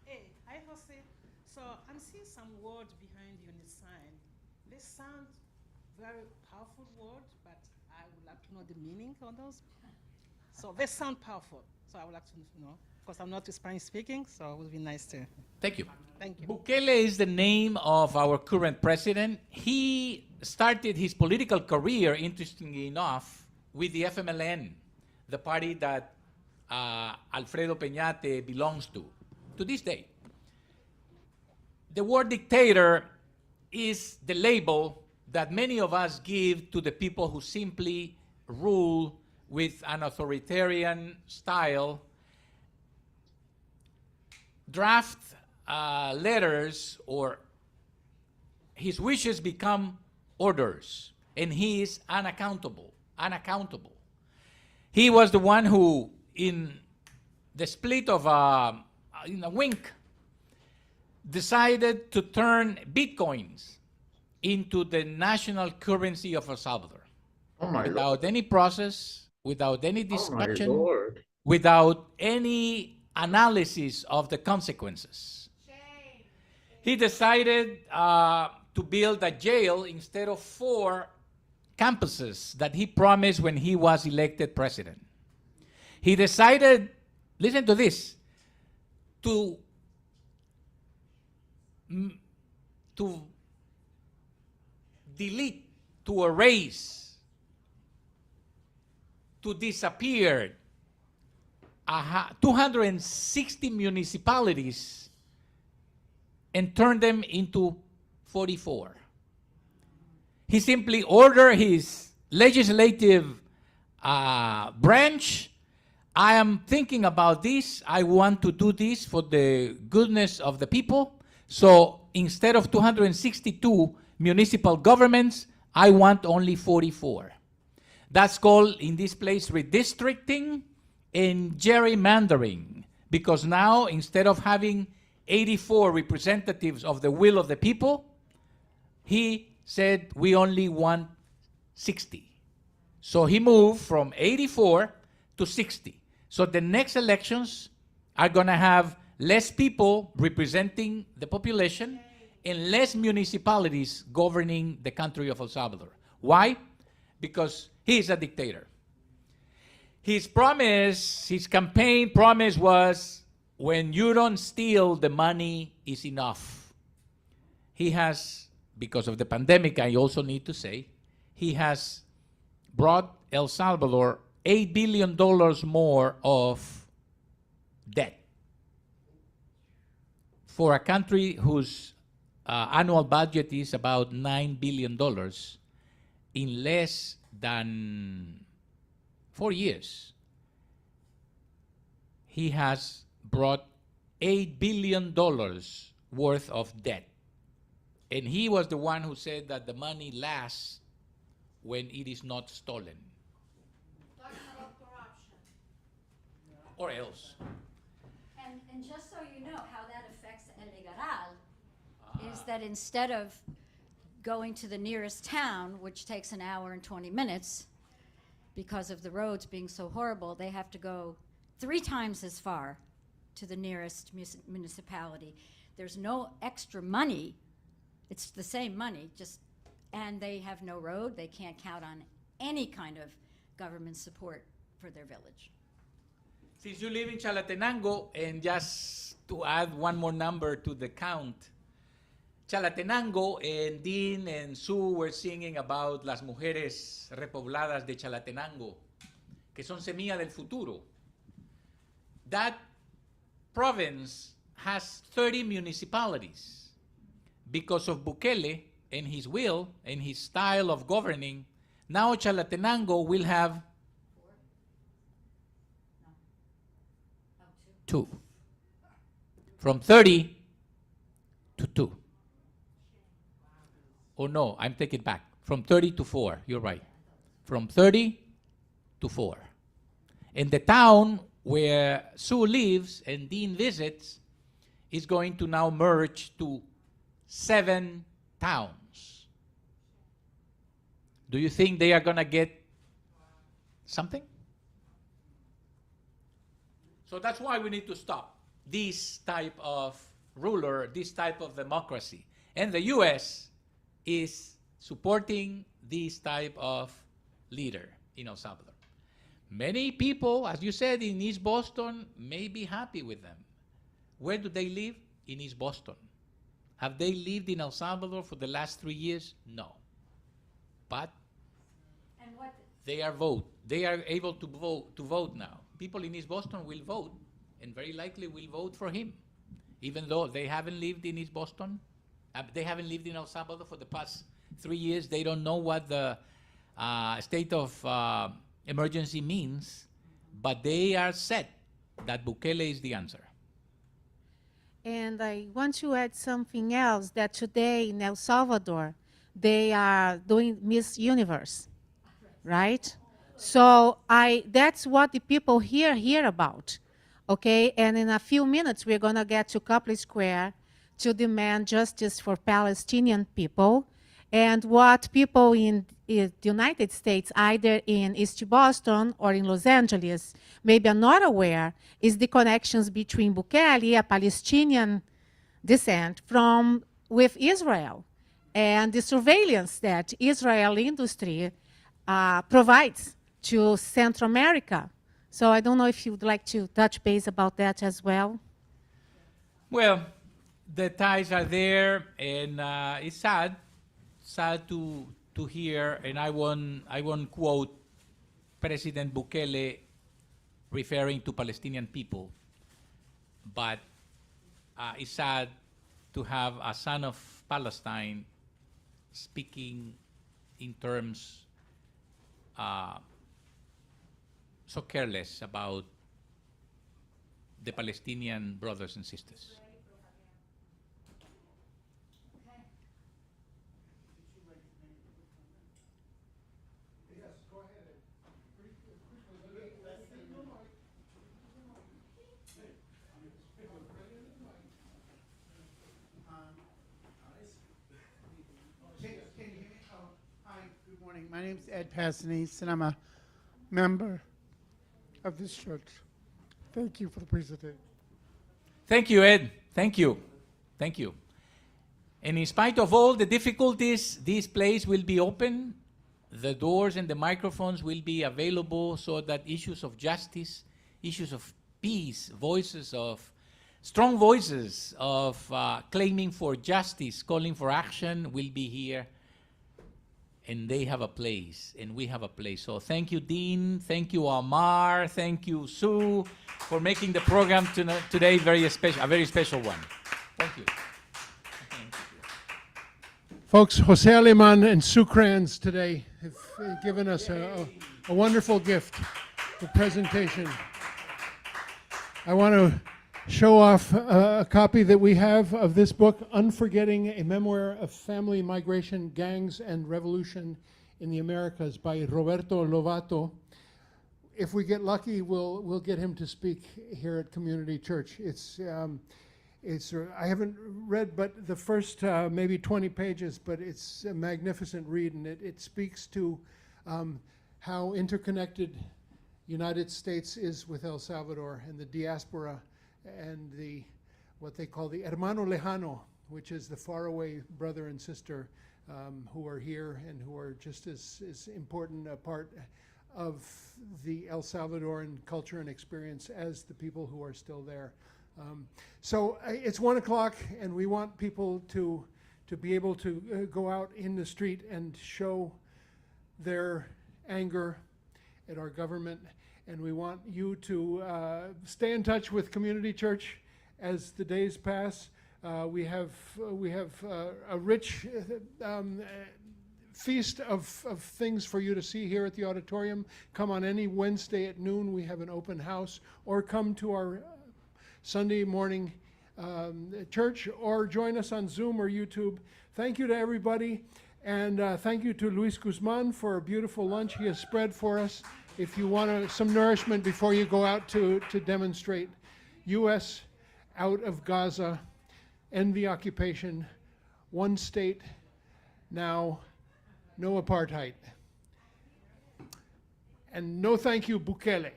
Hey, hi, Jose. So I'm seeing some words behind you on the sign. They sound very powerful words, but I would like to know the meaning of those. So they sound powerful. So I would like to know. Of course, I'm not Spanish speaking, so it would be nice to. Thank you. Thank you. Bukele is the name of our current president. He started his political career, interestingly enough, with the FMLN, the party that Alfredo Peñate belongs to this day. The word dictator is the label that many of us give to the people who simply rule with an authoritarian style, draft letters, or his wishes become orders, and he is unaccountable. He was the one who, in the split of in a wink, decided to turn bitcoins into the national currency of El Salvador. Oh my Without Lord. any process, without any Oh my discussion, Lord. without any analysis of the consequences. He decided to build a jail instead of 4 campuses that he promised when he was elected president. He decided, listen to this, to delete, to erase, to disappear 260 municipalities and turn them into 44. He simply ordered his legislative branch. I am thinking about this. I want to do this for the goodness of the people. So instead of 262 municipal governments, I want only 44. That's called, in this place, redistricting and gerrymandering. Because now, instead of having 84 representatives of the will of the people, he said, we only want 60. So he moved from 84 to 60. So the next elections are going to have less people representing the population and less municipalities governing the country of El Salvador. Why? Because he is a dictator. His promise, his campaign promise was, when you don't steal, the money is enough. He has, because of the pandemic, I also need to say, he has brought El Salvador $8 billion more of debt. For a country whose annual budget is about $9 billion, in less than 4 years, he has brought $8 billion worth of debt. And he was the one who said that the money lasts when it is not stolen. Or else. And just so you know how that affects El Higueral, is that instead of going to the nearest town, which takes an hour and 20 minutes, because of the roads being so horrible, they have to go 3 times as far to the nearest municipality. There's no extra money. It's the same money, and they have no road. They can't count on any kind of government support for their village. Since you live in Chalatenango, and just to add one more number to the count, Chalatenango, and Dean and Sue were singing about las mujeres repobladas de Chalatenango, que son semilla del futuro. That province has 30 municipalities. Because of Bukele and his will and his style of governing, now Chalatenango will have 2. From 30 to 2. Oh no, I'm taking it back. From 30 to 4, you're right. From 30 to 4. And the town where Sue lives and Dean visits is going to now merge to 7 towns. Do you think they are going to get something? So that's why we need to stop this type of ruler, this type of democracy. And the U.S. is supporting this type of leader in El Salvador. Many people, as you said, in East Boston may be happy with them. Where do they live? In East Boston. Have they lived in El Salvador for the last 3 years? No. But And what, they are able to vote now. People in East Boston will vote, and very likely will vote for him, even though they haven't lived in East Boston. They haven't lived in El Salvador for the past 3 years. They don't know what the state of emergency means, but they are set that Bukele is the answer. And I want to add something else, that today in El Salvador, they are doing Miss Universe, right? So that's what the people here hear about, okay? And in a few minutes, we're gonna get to Copley Square to demand justice for Palestinian people. And what people in the United States, either in East Boston or in Los Angeles, maybe are not aware, is the connections between Bukele, a Palestinian descent, with Israel, and the surveillance that Israel industry provides to Central America. So I don't know if you'd like to touch base about that as well. Well, the ties are there, and it's sad to hear, and I won't quote President Bukele referring to Palestinian people, but it's sad to have a son of Palestine speaking in terms so careless about the Palestinian brothers and sisters. My name is Ed Passanese, and I'm a member of this church. Thank you for the presentation. Thank you, Ed. Thank you. Thank you. And in spite of all the difficulties, this place will be open. The doors and the microphones will be available so that issues of justice, issues of peace, strong voices of claiming for justice, calling for action will be here. And they have a place, and we have a place. So thank you, Dean. Thank you, Amar. Thank you, Sue, for making the program today a very special one. Thank you. Folks, José Alemán and Sue Kranz today have given us a wonderful gift, the presentation. I want to show off a copy that we have of this book, Unforgetting, a Memoir of Family Migration, Gangs, and Revolution in the Americas by Roberto Lovato. If we get lucky, we'll get him to speak here at Community Church. I haven't read but the first maybe 20 pages, but it's a magnificent read, and it speaks to how interconnected United States is with El Salvador and the diaspora, and what they call the hermano lejano, which is the faraway brother and sister who are here and who are just as important a part of the El Salvadoran culture and experience as the people who are still there. So it's 1 o'clock, and we want people to be able to go out in the street and show their anger at our government. And we want you to stay in touch with Community Church as the days pass. We have a rich feast of things for you to see here at the auditorium. Come on any Wednesday at noon. We have an open house, or come to our Sunday morning church, or join us on Zoom or YouTube. Thank you to everybody, and thank you to Luis Guzman for a beautiful lunch he has spread for us. If you want some nourishment before you go out to demonstrate. U.S. out of Gaza, end the occupation, one state now, no apartheid. And no thank you, Bukele.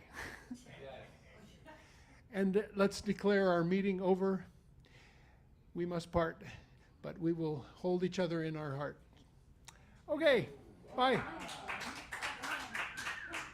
And let's declare our meeting over. We must part, but we will hold each other in our heart. Okay. Bye.